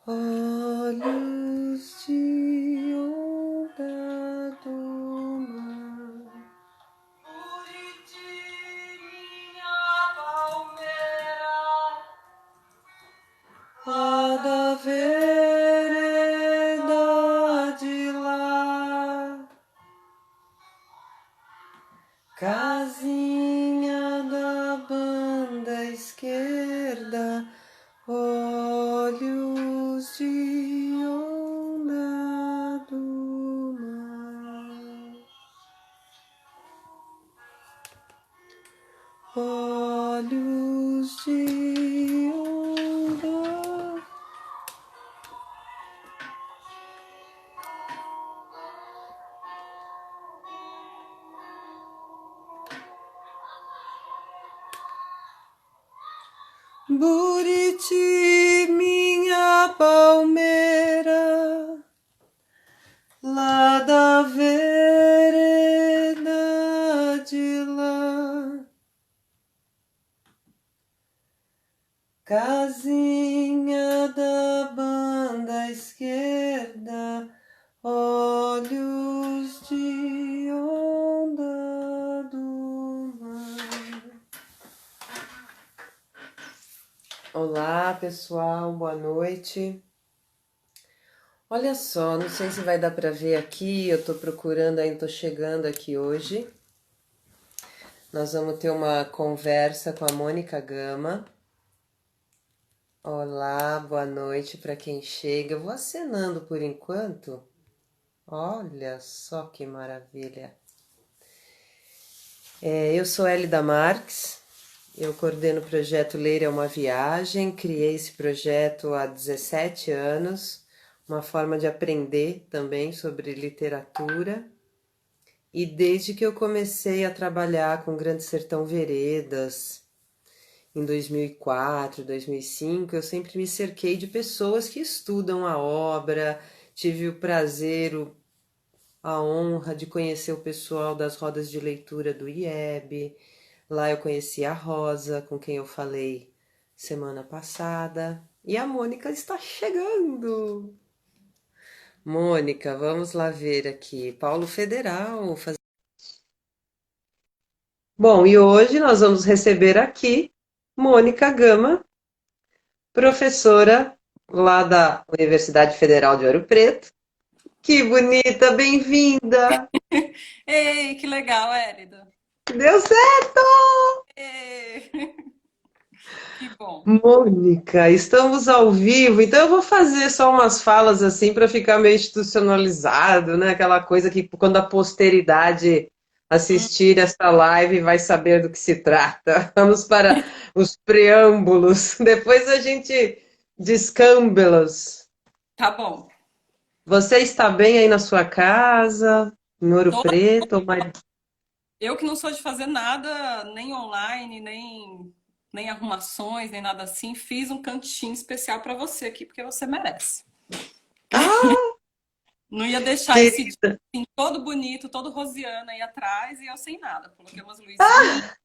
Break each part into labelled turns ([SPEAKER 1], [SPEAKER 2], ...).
[SPEAKER 1] Olhos de onda do mar,
[SPEAKER 2] Buritininha palmeira,
[SPEAKER 1] lá da vereda de lá, casinha da banda esquerda, olhos de onda do mar. Olhos de onda. Buriti, minha palmeira, lá da vereda de lá. Casinha da banda esquerda, olhos de onda do mar. Olá, pessoal, boa noite. Olha só, não sei se vai dar para ver aqui, eu tô procurando, ainda tô chegando aqui hoje. Nós vamos ter uma conversa com a Mônica Gama. Olá, boa noite para quem chega. Eu vou acenando por enquanto. Olha só que maravilha. Eu sou Hélida Marques, eu coordeno o projeto Ler é uma Viagem, criei esse projeto há 17 anos, uma forma de aprender também sobre literatura. E desde que eu comecei a trabalhar com Grande Sertão Veredas, em 2004, 2005, eu sempre me cerquei de pessoas que estudam a obra, tive o prazer, a honra de conhecer o pessoal das rodas de leitura do IEB. Lá eu conheci a Rosa, com quem eu falei semana passada. E a Mônica está chegando! Mônica, vamos lá ver aqui. Paulo Federal. Bom, e hoje nós vamos receber aqui Mônica Gama, professora lá da Universidade Federal de Ouro Preto. Que bonita, bem-vinda!
[SPEAKER 2] Ei, que legal, Hélida.
[SPEAKER 1] Deu certo!
[SPEAKER 2] Ei, que bom.
[SPEAKER 1] Mônica, estamos ao vivo, então eu vou fazer só umas falas assim para ficar meio institucionalizado, né? Aquela coisa que quando a posteridade
[SPEAKER 2] Hum,
[SPEAKER 1] assistir esta live vai saber do que se trata. Vamos para os preâmbulos, depois a gente descamba-los.
[SPEAKER 2] tá bom.
[SPEAKER 1] Você está bem aí na sua casa, em Ouro
[SPEAKER 2] Tô-
[SPEAKER 1] Preto?
[SPEAKER 2] Eu que não sou de fazer nada, nem online, nem arrumações, nem nada assim, fiz um cantinho especial para você aqui, porque você merece.
[SPEAKER 1] Ah,
[SPEAKER 2] Não ia deixar esse dia
[SPEAKER 1] querida!
[SPEAKER 2] assim, todo bonito, todo rosiano aí atrás e eu sem nada. Coloquei umas luzinhas.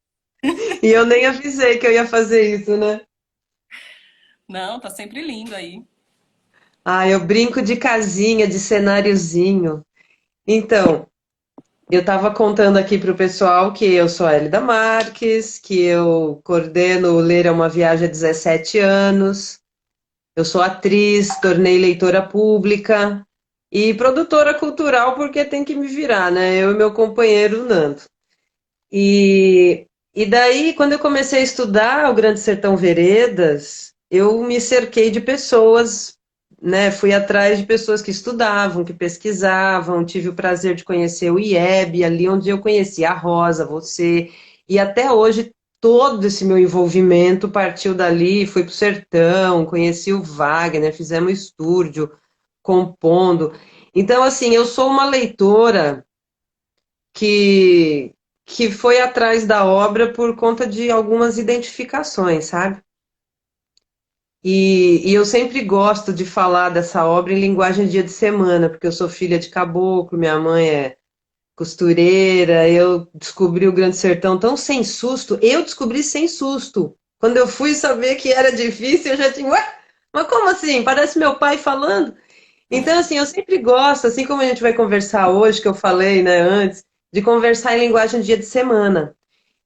[SPEAKER 1] E eu nem avisei que eu ia fazer isso, né?
[SPEAKER 2] Não, tá sempre lindo aí.
[SPEAKER 1] Ah, eu brinco de casinha, de cenáriozinho. Então, eu estava contando aqui para o pessoal que eu sou a Elida Marques, que eu coordeno o Ler é uma Viagem há 17 anos. Eu sou atriz, tornei leitora pública e produtora cultural porque tem que me virar, né? Eu e meu companheiro Nando. E daí, quando eu comecei a estudar o Grande Sertão Veredas, eu me cerquei de pessoas, né? Fui atrás de pessoas que estudavam, que pesquisavam, tive o prazer de conhecer o IEB, ali onde eu conheci a Rosa, você, e até hoje todo esse meu envolvimento partiu dali, fui para o sertão, conheci o Wagner, fizemos estúdio, compondo. Então, assim, eu sou uma leitora que, que foi atrás da obra por conta de algumas identificações, sabe? E eu sempre gosto de falar dessa obra em linguagem de dia de semana, porque eu sou filha de caboclo, minha mãe é costureira, eu descobri o Grande Sertão tão sem susto, eu descobri sem susto. Quando eu fui saber que era difícil, eu já tinha, ué? Mas como assim? Parece meu pai falando. Então, assim, eu sempre gosto, assim como a gente vai conversar hoje, que eu falei, né, antes, de conversar em linguagem de dia de semana.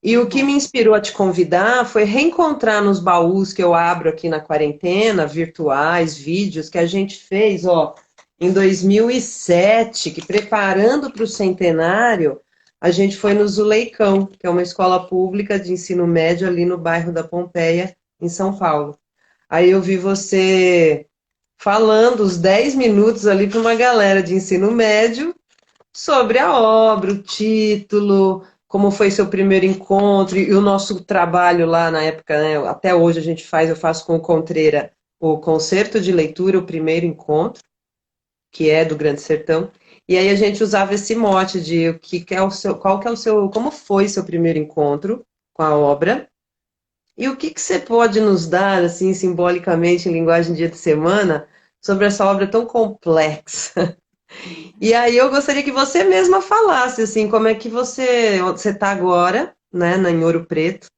[SPEAKER 1] E o que
[SPEAKER 2] Uhum.
[SPEAKER 1] me inspirou a te convidar foi reencontrar nos baús que eu abro aqui na quarentena, virtuais, vídeos que a gente fez, ó, em 2007, que preparando para o centenário, a gente foi no Zuleicão, que é uma escola pública de ensino médio ali no bairro da Pompeia, em São Paulo. Aí eu vi você falando os 10 minutos ali para uma galera de ensino médio sobre a obra, o título, como foi seu primeiro encontro e o nosso trabalho lá na época, né? Até hoje a gente faz, eu faço com o Contreira o concerto de leitura, o primeiro encontro, que é do Grande Sertão. E aí a gente usava esse mote de o que é o seu, qual que é o seu, como foi seu primeiro encontro com a obra e o que você pode nos dar, assim, simbolicamente, em linguagem de dia de semana, sobre essa obra tão complexa. E aí eu gostaria que você mesma falasse, assim, como é que você está agora, né, em Ouro Preto,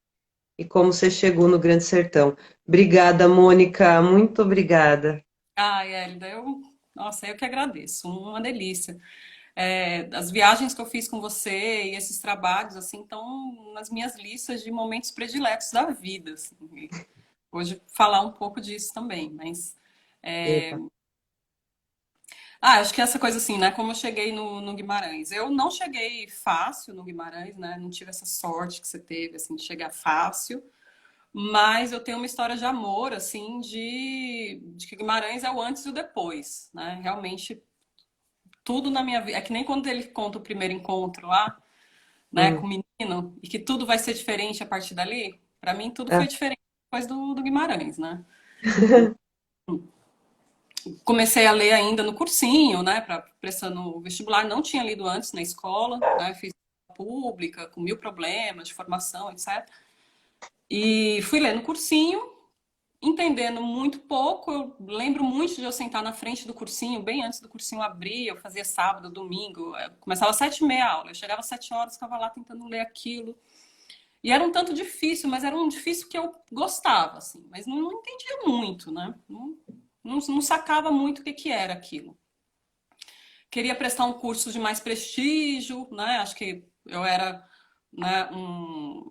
[SPEAKER 1] e como você chegou no Grande Sertão. Obrigada, Mônica, muito obrigada.
[SPEAKER 2] Ai, Hélida, nossa, eu que agradeço, uma delícia. As viagens que eu fiz com você e esses trabalhos, assim, estão nas minhas listas de momentos prediletos da vida, assim. E hoje falar um pouco disso também, mas
[SPEAKER 1] Epa.
[SPEAKER 2] acho que essa coisa assim, né? Como eu cheguei no Guimarães. Eu não cheguei fácil no Guimarães, né? Não tive essa sorte que você teve, assim, de chegar fácil. Mas eu tenho uma história de amor, assim, de que Guimarães é o antes e o depois, né? Realmente, tudo na minha vida. É que nem quando ele conta o primeiro encontro lá, né, com
[SPEAKER 1] Hum.
[SPEAKER 2] o menino, e que tudo vai ser diferente a partir dali. Pra mim, tudo
[SPEAKER 1] Ah.
[SPEAKER 2] foi diferente depois do Guimarães, né? Comecei a ler ainda no cursinho, né, para prestando o vestibular, não tinha lido antes na escola, né, fiz pública, com mil problemas de formação, etc. E fui ler no cursinho, entendendo muito pouco. Eu lembro muito de eu sentar na frente do cursinho, bem antes do cursinho abrir, eu fazia sábado, domingo, começava às 7h30 a aula, eu chegava às 7 horas, ficava lá tentando ler aquilo. E era um tanto difícil, mas era um difícil que eu gostava, assim, mas não entendia muito, né? Não sacava muito o que era aquilo. Queria prestar um curso de mais prestígio, né? Acho que eu era, né,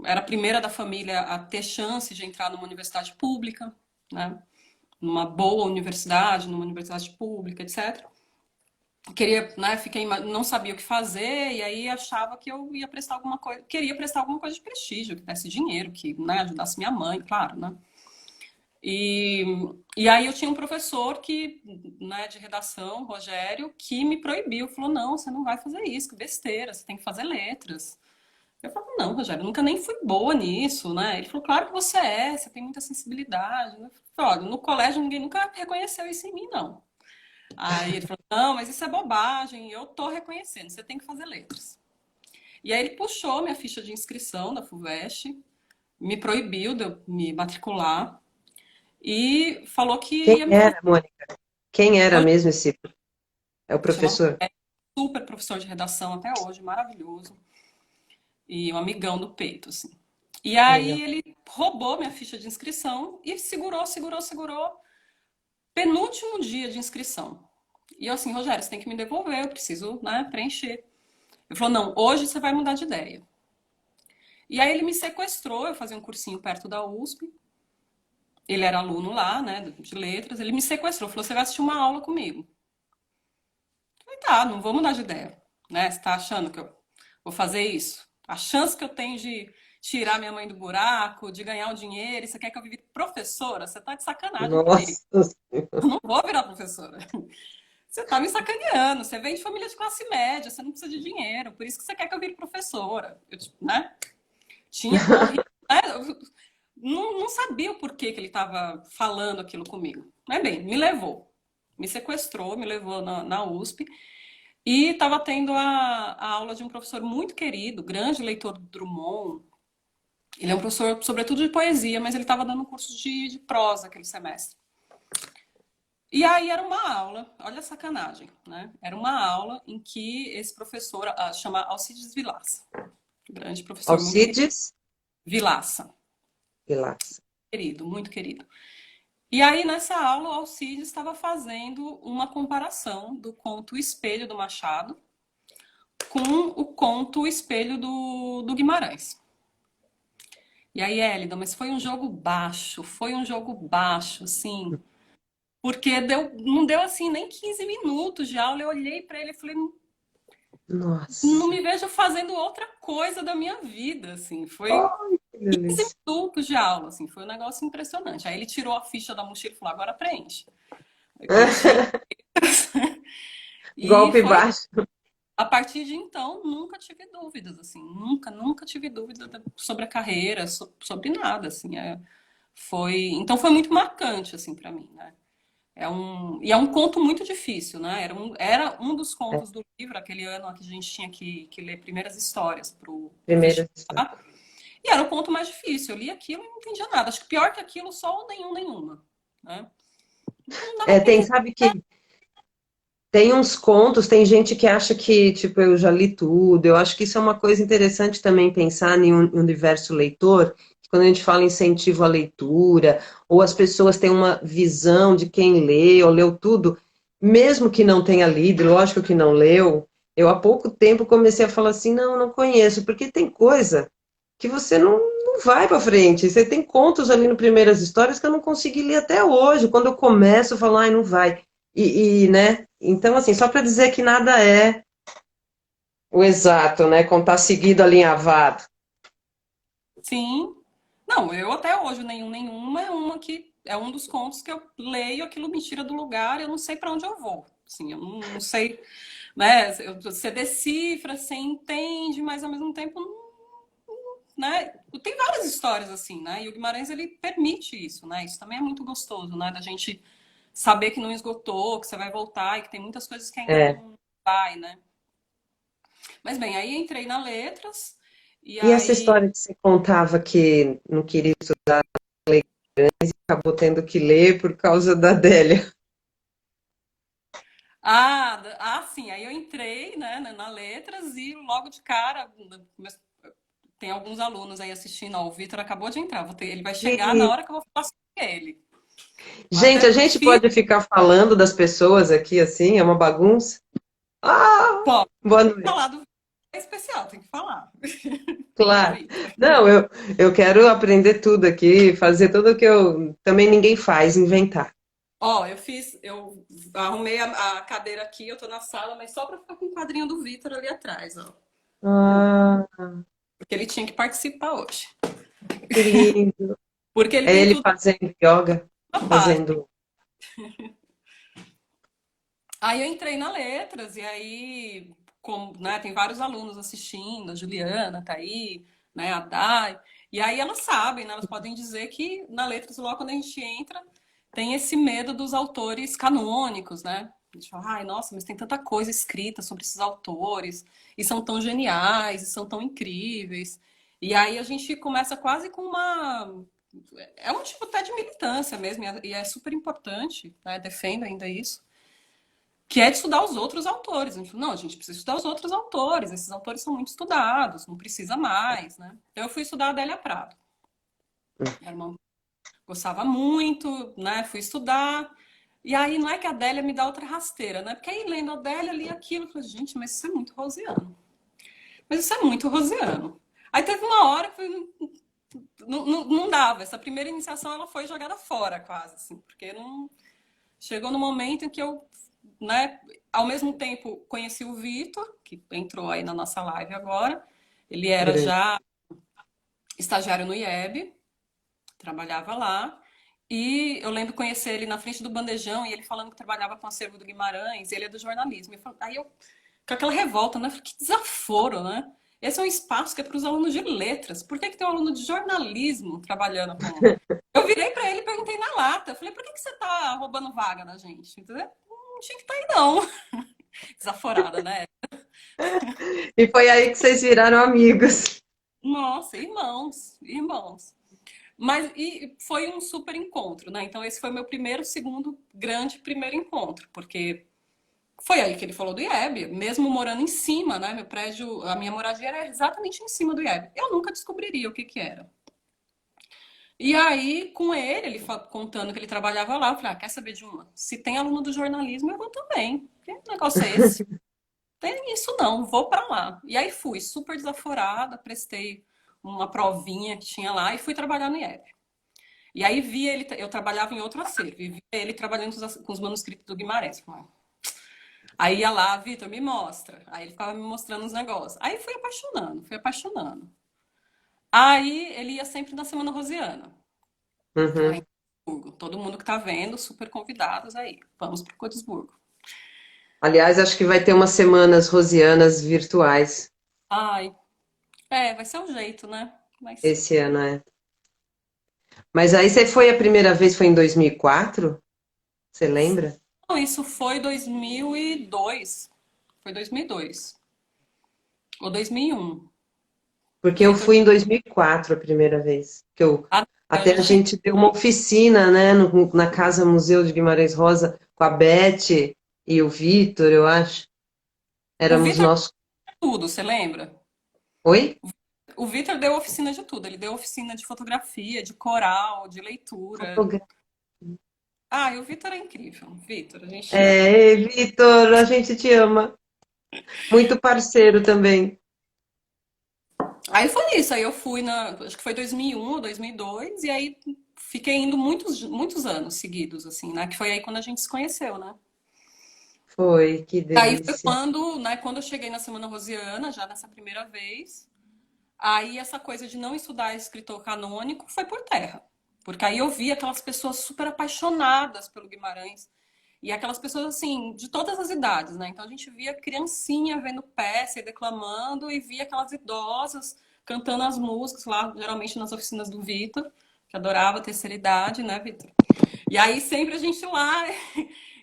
[SPEAKER 2] era a primeira da família a ter chance de entrar numa universidade pública, né? Numa boa universidade, numa universidade pública, etc. Queria, né, não sabia o que fazer e aí achava que eu ia prestar alguma coisa, queria prestar alguma coisa de prestígio, que desse dinheiro, que, né, ajudasse minha mãe, claro, né? E, e aí eu tinha um professor que, né, de redação, Rogério, que me proibiu, falou, não, você não vai fazer isso, que besteira, você tem que fazer letras. Eu falei, não, Rogério, eu nunca nem fui boa nisso, né? Ele falou, claro que você tem muita sensibilidade. Eu falei, olha, no colégio ninguém nunca reconheceu isso em mim, não. Aí ele falou, não, mas isso é bobagem, eu tô reconhecendo, você tem que fazer letras. E aí ele puxou minha ficha de inscrição da FUVEST, me proibiu de eu me matricular, e falou que
[SPEAKER 1] Quem
[SPEAKER 2] ia me fazer.
[SPEAKER 1] era, Mônica? Quem era
[SPEAKER 2] Hoje
[SPEAKER 1] mesmo esse? É o
[SPEAKER 2] chama
[SPEAKER 1] professor?
[SPEAKER 2] super professor de redação até hoje, maravilhoso. E um amigão do peito, assim. E aí
[SPEAKER 1] Legal.
[SPEAKER 2] ele roubou minha ficha de inscrição e segurou. Penúltimo dia de inscrição. E eu assim, Rogério, você tem que me devolver, eu preciso, né, preencher. Ele falou, não, hoje você vai mudar de ideia. E aí ele me sequestrou, eu fazia um cursinho perto da USP. Ele era aluno lá, né, de letras. Ele me sequestrou, falou, você vai assistir uma aula comigo. Falei, tá, não vou mudar de ideia, né? Você tá achando que eu vou fazer isso? A chance que eu tenho de tirar minha mãe do buraco, de ganhar um dinheiro, e você quer que eu vire professora? Você tá de sacanagem comigo.
[SPEAKER 1] Nossa.
[SPEAKER 2] Eu não vou virar professora. Você tá me sacaneando. Você vem de família de classe média, você não precisa de dinheiro, por isso que você quer que eu vire professora. Eu, tipo, né? Tinha corrido, né? Eu não sabia o porquê que ele estava falando aquilo comigo. Mas bem, me levou. Me sequestrou, me levou na USP. E estava tendo a aula de um professor muito querido, grande leitor do Drummond. Ele é um professor, sobretudo, de poesia, mas ele estava dando um curso de prosa aquele semestre. E aí era uma aula, olha a sacanagem, né? Era uma aula em que esse professor, chama Alcides Vilaça, grande professor, muito querido.
[SPEAKER 1] Alcides
[SPEAKER 2] Vilaça,
[SPEAKER 1] Vilas.
[SPEAKER 2] querido, muito querido. E aí, nessa aula, o Alcides estava fazendo uma comparação do conto O Espelho do Machado com o conto O Espelho do Guimarães. E aí, Hélida, mas foi um jogo baixo, assim, porque não deu assim nem 15 minutos de aula. Eu olhei para ele e falei, não
[SPEAKER 1] Nossa.
[SPEAKER 2] me vejo fazendo outra coisa da minha vida, assim. Foi
[SPEAKER 1] Ai, que
[SPEAKER 2] 15
[SPEAKER 1] delícia.
[SPEAKER 2] minutos de aula, assim, foi um negócio impressionante. Aí ele tirou a ficha da mochila e falou, agora preenche. Eu preenchi e
[SPEAKER 1] Golpe
[SPEAKER 2] foi
[SPEAKER 1] baixo.
[SPEAKER 2] a partir de então, nunca tive dúvidas, assim, nunca tive dúvida sobre a carreira, sobre nada, assim, então foi muito marcante, assim, para mim, né? E é um conto muito difícil, né? Era um dos
[SPEAKER 1] É,
[SPEAKER 2] contos do livro, aquele ano que a gente tinha que ler primeiras histórias pro
[SPEAKER 1] primeira.
[SPEAKER 2] vestibular, e era o conto mais difícil. Eu li aquilo e não entendia nada. Acho que pior que aquilo, só o nenhuma, né? Então não dava
[SPEAKER 1] É,
[SPEAKER 2] pra
[SPEAKER 1] tem,
[SPEAKER 2] entender.
[SPEAKER 1] sabe que tem uns contos, tem gente que acha que, tipo, eu já li tudo. Eu acho que isso é uma coisa interessante também pensar em um universo leitor, que quando a gente fala em incentivo à leitura, ou as pessoas têm uma visão de quem lê ou leu tudo, mesmo que não tenha lido, lógico que não leu, eu há pouco tempo comecei a falar assim, não, não conheço, porque tem coisa que você não vai para frente. Você tem contos ali no Primeiras Histórias que eu não consegui ler até hoje. Quando eu começo, eu falo, ai, não vai. Né? Então, assim, só para dizer que nada é o exato, né? Contar seguido, alinhavado.
[SPEAKER 2] Sim. Não, eu até hoje, nenhuma é uma que é um dos contos que eu leio, aquilo me tira do lugar, eu não sei para onde eu vou. Assim, eu não sei, né? Você decifra, você entende, mas ao mesmo tempo, né? Tem várias histórias assim, né? E o Guimarães ele permite isso, né? Isso também é muito gostoso, né? Da gente saber que não esgotou, que você vai voltar e que tem muitas coisas que ainda
[SPEAKER 1] É.
[SPEAKER 2] não vai, né? Mas bem, aí entrei na letras e
[SPEAKER 1] E essa
[SPEAKER 2] aí
[SPEAKER 1] história que você contava que não queria acabou tendo que ler por causa da Adélia.
[SPEAKER 2] sim, aí eu entrei, né, na letras e logo de cara, tem alguns alunos aí assistindo, ó, o Vitor acabou de entrar, ele vai chegar na
[SPEAKER 1] E,
[SPEAKER 2] hora que eu vou falar sobre ele. Eu
[SPEAKER 1] gente,
[SPEAKER 2] até
[SPEAKER 1] a gente
[SPEAKER 2] fiz,
[SPEAKER 1] pode ficar falando das pessoas aqui assim, é uma bagunça? Ah,
[SPEAKER 2] pô,
[SPEAKER 1] boa noite.
[SPEAKER 2] falar do Vitor é especial, tem que falar do
[SPEAKER 1] Claro.
[SPEAKER 2] Vitor.
[SPEAKER 1] Não, eu quero aprender tudo aqui, fazer tudo o que eu também ninguém faz, inventar.
[SPEAKER 2] Ó, eu arrumei a cadeira aqui, eu tô na sala, mas só pra ficar com o quadrinho do Vitor ali atrás, ó.
[SPEAKER 1] Ah,
[SPEAKER 2] Porque ele tinha que participar hoje.
[SPEAKER 1] que lindo.
[SPEAKER 2] Porque ele
[SPEAKER 1] É
[SPEAKER 2] tem
[SPEAKER 1] ele
[SPEAKER 2] tudo
[SPEAKER 1] fazendo yoga,
[SPEAKER 2] na página.
[SPEAKER 1] fazendo.
[SPEAKER 2] Aí eu entrei na letras, e aí, como, né, tem vários alunos assistindo, a Juliana tá aí, né, a Dai, e aí elas sabem, né, elas podem dizer que na letras, logo quando a gente entra, tem esse medo dos autores canônicos, né? A gente fala, ai, nossa, mas tem tanta coisa escrita sobre esses autores, e são tão geniais, e são tão incríveis. E aí a gente começa quase com uma. É um tipo até de militância mesmo, e é super importante, né? Defendo ainda isso que é de estudar os outros autores. A gente falou, não, a gente precisa estudar os outros autores, esses autores são muito estudados, não precisa mais, né? Então eu fui estudar a Adélia Prado. Era uma... Gostava muito, né? Fui estudar. E aí não é que a Adélia me dá outra rasteira, né? Porque aí lendo a Adélia, li aquilo, eu falei, gente, mas isso é muito rosiano. Mas isso é muito rosiano. Aí teve uma hora que não dava. Essa primeira iniciação ela foi jogada fora, quase, assim, porque não. Chegou no momento em que eu, né, ao mesmo tempo conheci o Vitor, que entrou aí na nossa live agora. Ele era
[SPEAKER 1] Grande.
[SPEAKER 2] já estagiário no IEB, trabalhava lá. E eu lembro conhecer ele na frente do bandejão e ele falando que trabalhava com o acervo do Guimarães, e ele é do jornalismo. Aí eu, com aquela revolta, né? Que desaforo, né? Esse é um espaço que é para os alunos de letras. Por que tem um aluno de jornalismo trabalhando com. Eu virei para ele e perguntei na lata. Eu falei, por que você tá roubando vaga da gente? Entendeu? Não tinha que estar aí, não. Desaforada, né?
[SPEAKER 1] E foi aí que vocês viraram amigos.
[SPEAKER 2] Nossa, irmãos, irmãos. Mas e foi um super encontro, né? Então esse foi meu segundo grande primeiro encontro, porque foi aí que ele falou do IEB, mesmo morando em cima, né? Meu prédio, a minha moradia era exatamente em cima do IEB. Eu nunca descobriria o que que era. E aí, com ele, contando que ele trabalhava lá, eu falei, ah, quer saber de uma? Se tem aluno do jornalismo, eu vou também. Que negócio é esse? Tem isso não, vou pra lá. E aí fui, super desaforada, prestei uma provinha que tinha lá e fui trabalhar no IEP. E aí vi ele, eu trabalhava em outro acervo, e vi ele trabalhando com os manuscritos do Guimarães. Aí ia lá, Vitor, me mostra. Aí ele ficava me mostrando os negócios. Aí fui apaixonando, fui apaixonando. Aí ele ia sempre na Semana Rosiana. Aí,
[SPEAKER 1] Uhum.
[SPEAKER 2] em Codisburgo. Todo mundo que tá vendo, super convidados aí. Vamos pro Codisburgo.
[SPEAKER 1] Aliás, acho que vai ter umas semanas rosianas virtuais
[SPEAKER 2] Ai, vai ser o jeito, né? Mas
[SPEAKER 1] esse ano, é. Mas aí você foi a primeira vez, foi em 2004? Você lembra?
[SPEAKER 2] não, isso foi 2002. Foi 2002. Ou 2001.
[SPEAKER 1] Porque eu
[SPEAKER 2] Vitor.
[SPEAKER 1] fui em 2004 a primeira vez. Que eu,
[SPEAKER 2] Ah, a
[SPEAKER 1] até a
[SPEAKER 2] gente tem.
[SPEAKER 1] gente deu uma oficina, né, na Casa Museu de Guimarães Rosa, com a Beth e o Vitor, eu acho.
[SPEAKER 2] O
[SPEAKER 1] Éramos
[SPEAKER 2] Vitor
[SPEAKER 1] nós.
[SPEAKER 2] deu tudo, você lembra?
[SPEAKER 1] Oi?
[SPEAKER 2] O Vitor deu oficina de tudo. Ele deu oficina de fotografia, de coral, de leitura. Ah, e o Vitor é incrível. Vitor, a gente ama.
[SPEAKER 1] É, Vitor, a gente te ama. Muito parceiro também.
[SPEAKER 2] Aí foi isso. Aí eu fui acho que foi 2001 ou 2002, e aí fiquei indo muitos, muitos anos seguidos, assim, né? Que foi aí quando a gente se conheceu, né?
[SPEAKER 1] Foi, que
[SPEAKER 2] Aí foi
[SPEAKER 1] delícia.
[SPEAKER 2] quando, né, quando eu cheguei na Semana Rosiana, já nessa primeira vez, aí essa coisa de não estudar escritor canônico foi por terra. Porque aí eu vi aquelas pessoas super apaixonadas pelo Guimarães. E aquelas pessoas, assim, de todas as idades, né? Então a gente via criancinha vendo peça e declamando, e via aquelas idosas cantando as músicas lá, geralmente nas oficinas do Vitor, que adorava a terceira idade, né, Vitor? E aí sempre a gente lá.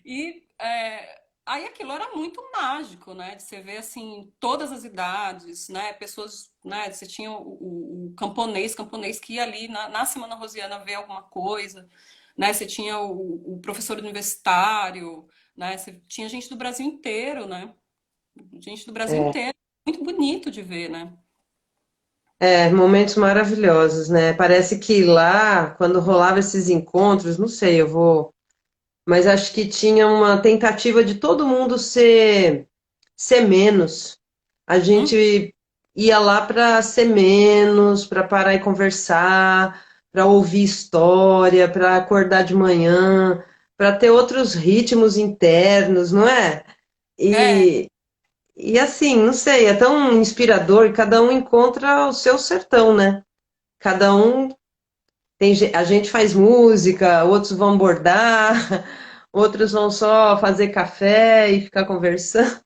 [SPEAKER 2] E aí aquilo era muito mágico, né? De você ver assim todas as idades, né? Pessoas, né? Você tinha o camponês que ia ali na Semana Rosiana ver alguma coisa, né? Você tinha o professor universitário, né? Você tinha gente do Brasil inteiro, né? Gente do Brasil
[SPEAKER 1] É,
[SPEAKER 2] inteiro. Muito bonito de ver, né?
[SPEAKER 1] momentos maravilhosos, né? Parece que lá, quando rolava esses encontros, não sei, eu vou. Mas acho que tinha uma tentativa de todo mundo ser menos. A
[SPEAKER 2] Hum?
[SPEAKER 1] gente ia lá para ser menos, para parar e conversar, para ouvir história, para acordar de manhã, para ter outros ritmos internos, não é?
[SPEAKER 2] É,
[SPEAKER 1] E assim, não sei, é tão inspirador, cada um encontra o seu sertão, né? Cada um a gente faz música, outros vão bordar, outros vão só fazer café e ficar conversando.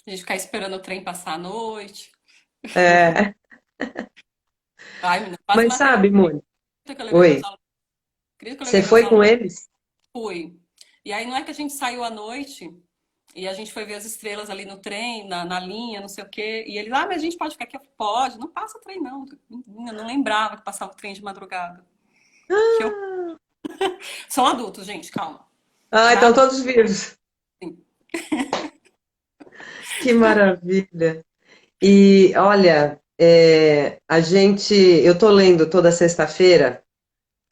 [SPEAKER 2] a gente ficar esperando o trem passar a noite.
[SPEAKER 1] É,
[SPEAKER 2] Ai, menina, quase
[SPEAKER 1] mas
[SPEAKER 2] matei.
[SPEAKER 1] sabe, Mônica?
[SPEAKER 2] Acredita que eu levei meus
[SPEAKER 1] Oi,
[SPEAKER 2] alunos? Acredita que eu
[SPEAKER 1] você
[SPEAKER 2] levei meus
[SPEAKER 1] foi com
[SPEAKER 2] alunos?
[SPEAKER 1] eles?
[SPEAKER 2] Fui. E aí não é que a gente saiu à noite e a gente foi ver as estrelas ali no trem, na linha, não sei o quê. E eles, mas a gente pode ficar aqui? Eu falei, pode, não passa trem, não. Menina, eu não lembrava que passava o trem de madrugada. Que eu... São adultos, gente, calma.
[SPEAKER 1] Ah,
[SPEAKER 2] Já
[SPEAKER 1] estão
[SPEAKER 2] adultos,
[SPEAKER 1] todos vivos.
[SPEAKER 2] sim.
[SPEAKER 1] Que maravilha. E olha, eu tô lendo toda sexta-feira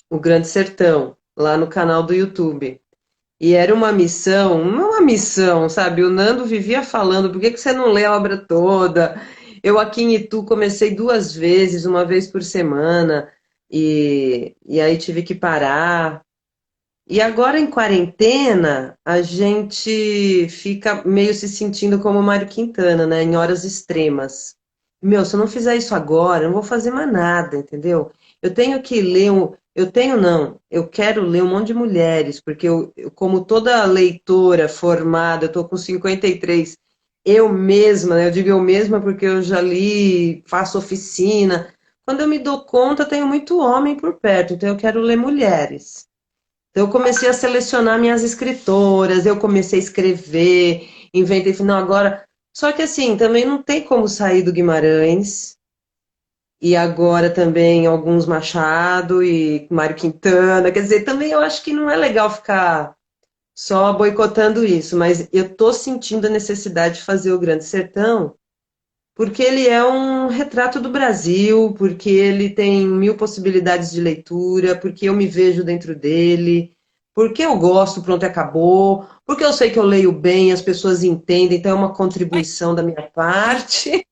[SPEAKER 1] o Grande Sertão, lá no canal do YouTube. E era uma missão, não uma missão, sabe? O Nando vivia falando, por que que você não lê a obra toda? Eu aqui em Itu comecei duas vezes, uma vez por semana, e aí tive que parar. E agora em quarentena, a gente fica meio se sentindo como o Mário Quintana, né? Em horas extremas. Meu, se eu não fizer isso agora, eu não vou fazer mais nada, entendeu? Eu tenho que ler eu tenho não, eu quero ler um monte de mulheres, porque como toda leitora formada, eu tô com 53, eu mesma, né? Eu digo eu mesma porque eu já li, faço oficina. Quando eu me dou conta, tenho muito homem por perto, então eu quero ler mulheres. Então, eu comecei a selecionar minhas escritoras, eu comecei a escrever, inventei, não, agora. Só que assim, também não tem como sair do Guimarães, e agora também alguns Machado e Mário Quintana, quer dizer, também eu acho que não é legal ficar só boicotando isso, mas eu tô sentindo a necessidade de fazer o Grande Sertão, porque ele é um retrato do Brasil, porque ele tem mil possibilidades de leitura, porque eu me vejo dentro dele, porque eu gosto, pronto, acabou, porque eu sei que eu leio bem, as pessoas entendem, então é uma contribuição da minha parte.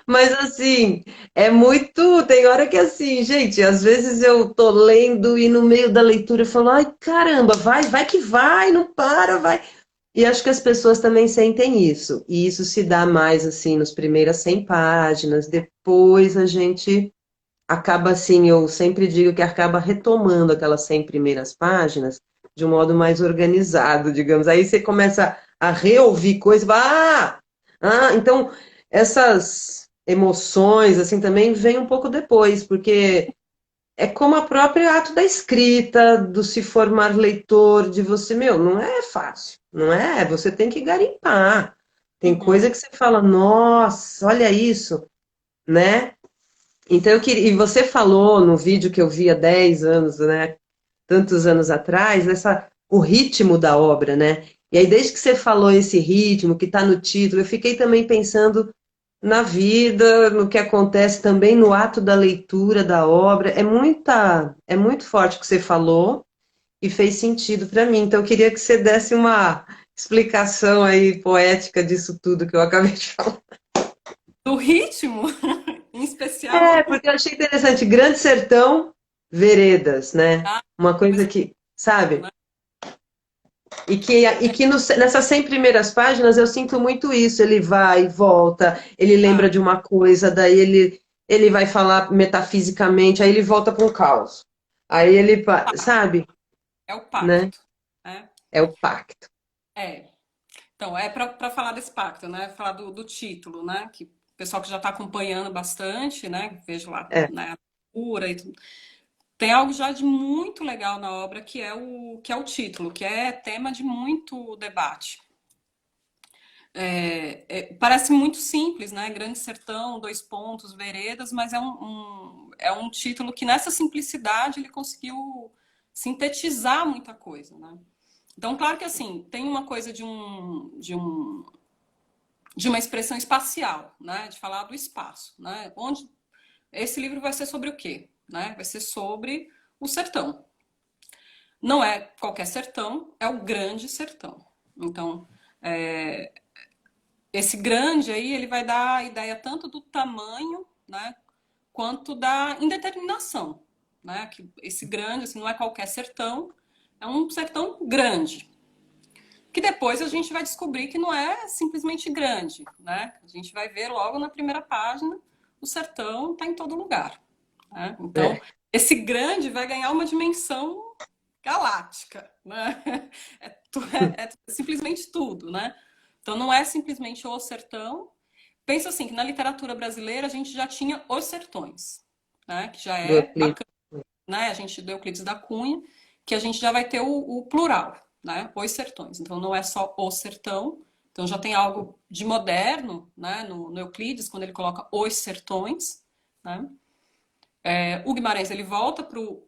[SPEAKER 1] Mas assim, é muito. Tem hora que assim, gente, às vezes eu tô lendo e no meio da leitura eu falo, ai caramba, vai, vai que vai, não para, vai. E acho que as pessoas também sentem isso. E isso se dá mais assim nas primeiras 100 páginas, depois a gente acaba assim, eu sempre digo que acaba retomando aquelas 100 primeiras páginas de um modo mais organizado, digamos. Aí você começa a reouvir coisas, então essas emoções assim também vêm um pouco depois, porque é como a própria ato da escrita, do se formar leitor, de você, meu, não é fácil, não é? Você tem que garimpar. Tem
[SPEAKER 2] Uhum.
[SPEAKER 1] coisa que você fala, nossa, olha isso, né? Então eu queria, e você falou no vídeo que eu vi há 10 anos, né? Tantos anos atrás, o ritmo da obra, né? E aí, desde que você falou esse ritmo que está no título, eu fiquei também pensando na vida, no que acontece também no ato da leitura da obra. É muito forte o que você falou e fez sentido para mim. Então, eu queria que você desse uma explicação aí poética disso tudo que eu acabei de falar.
[SPEAKER 2] Do ritmo, em especial.
[SPEAKER 1] É, porque eu achei interessante, Grande Sertão, Veredas, né?
[SPEAKER 2] Ah,
[SPEAKER 1] Uma
[SPEAKER 2] mas
[SPEAKER 1] coisa que, sabe?
[SPEAKER 2] né?
[SPEAKER 1] E que nessas 100 primeiras páginas eu sinto muito isso. Ele vai e volta, ele lembra
[SPEAKER 2] Ah,
[SPEAKER 1] de uma coisa, daí ele vai falar metafisicamente, aí ele volta para um caos. Aí ele, sabe,
[SPEAKER 2] é o
[SPEAKER 1] né?
[SPEAKER 2] pacto, né?
[SPEAKER 1] É o pacto.
[SPEAKER 2] É. Então, é para falar desse pacto, né? Falar do título, né? Que o pessoal que já está acompanhando bastante, né? Vejo lá,
[SPEAKER 1] É,
[SPEAKER 2] né? A cura e tudo. Tem algo já de muito legal na obra que é o título, que é tema de muito debate. Parece muito simples, né? Grande Sertão, dois pontos, veredas, mas é um título que nessa simplicidade ele conseguiu sintetizar muita coisa, né? Então, claro que assim, tem uma coisa de uma expressão espacial, né? De falar do espaço, né? Onde esse livro vai ser sobre o quê? Né? Vai ser sobre o sertão. Não é qualquer sertão, é o grande sertão. Então, esse grande aí, ele vai dar a ideia tanto do tamanho, né, quanto da indeterminação, né? Que esse grande, assim, não é qualquer sertão, é um sertão grande. Que depois a gente vai descobrir que não é simplesmente grande, né? A gente vai ver logo na primeira página, o sertão está em todo lugar, né? Então,
[SPEAKER 1] é,
[SPEAKER 2] esse grande vai ganhar uma dimensão galáctica, né? É simplesmente tudo, né? Então não é simplesmente o sertão. Pensa assim, que na literatura brasileira a gente já tinha os sertões, né? Que já
[SPEAKER 1] do
[SPEAKER 2] é
[SPEAKER 1] Euclides.
[SPEAKER 2] bacana, né? A gente do Euclides da Cunha, que a gente já vai ter o plural, né? Os sertões. Então não é só o sertão. Então já tem algo de moderno, né? No Euclides, quando ele coloca os sertões, né? O Guimarães ele volta pro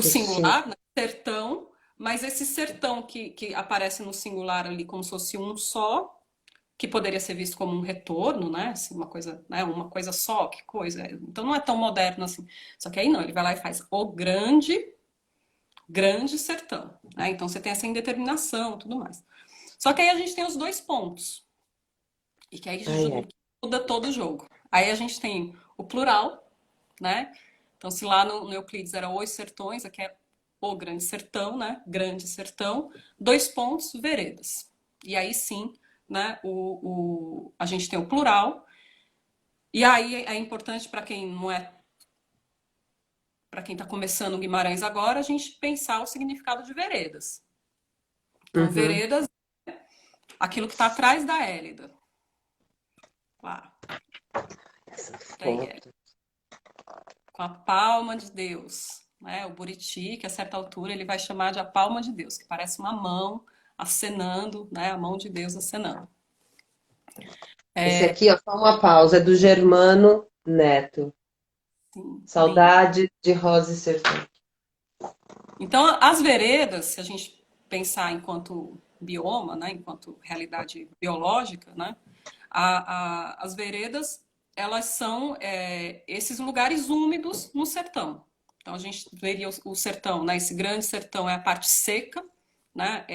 [SPEAKER 1] Sim,
[SPEAKER 2] singular, né? Sertão, mas esse sertão que aparece no singular ali como se fosse um só, que poderia ser visto como um retorno, né? Assim, uma coisa, né? Uma coisa só, que coisa. Então não é tão moderno assim. Só que aí não, ele vai lá e faz o grande sertão, né? Então você tem essa indeterminação, tudo mais. Só que aí a gente tem os dois pontos e que aí
[SPEAKER 1] ai, ai.
[SPEAKER 2] muda todo o jogo. Aí a gente tem o plural, né? Então, se lá no Euclides era os sertões, aqui é o grande sertão, né? Grande sertão, dois pontos, veredas. E aí sim, né? A gente tem o plural. E aí é importante para quem não é, para quem está começando o Guimarães agora, a gente pensar o significado de veredas. Então,
[SPEAKER 1] Uhum.
[SPEAKER 2] veredas, aquilo que está atrás da Hélida. Lá,
[SPEAKER 1] Essa
[SPEAKER 2] daí é
[SPEAKER 1] foto.
[SPEAKER 2] com a palma de Deus, né? O Buriti, que a certa altura ele vai chamar de a palma de Deus, que parece uma mão acenando, né? A mão de Deus acenando.
[SPEAKER 1] Esse aqui, ó, só uma pausa, é do Germano Neto.
[SPEAKER 2] Sim, lindo.
[SPEAKER 1] Saudade de Rosa e Sertão.
[SPEAKER 2] Então, as veredas, se a gente pensar enquanto bioma, né, enquanto realidade biológica, né, as veredas, elas são esses lugares úmidos no sertão. Então a gente veria o sertão, né, esse grande sertão é a parte seca, né,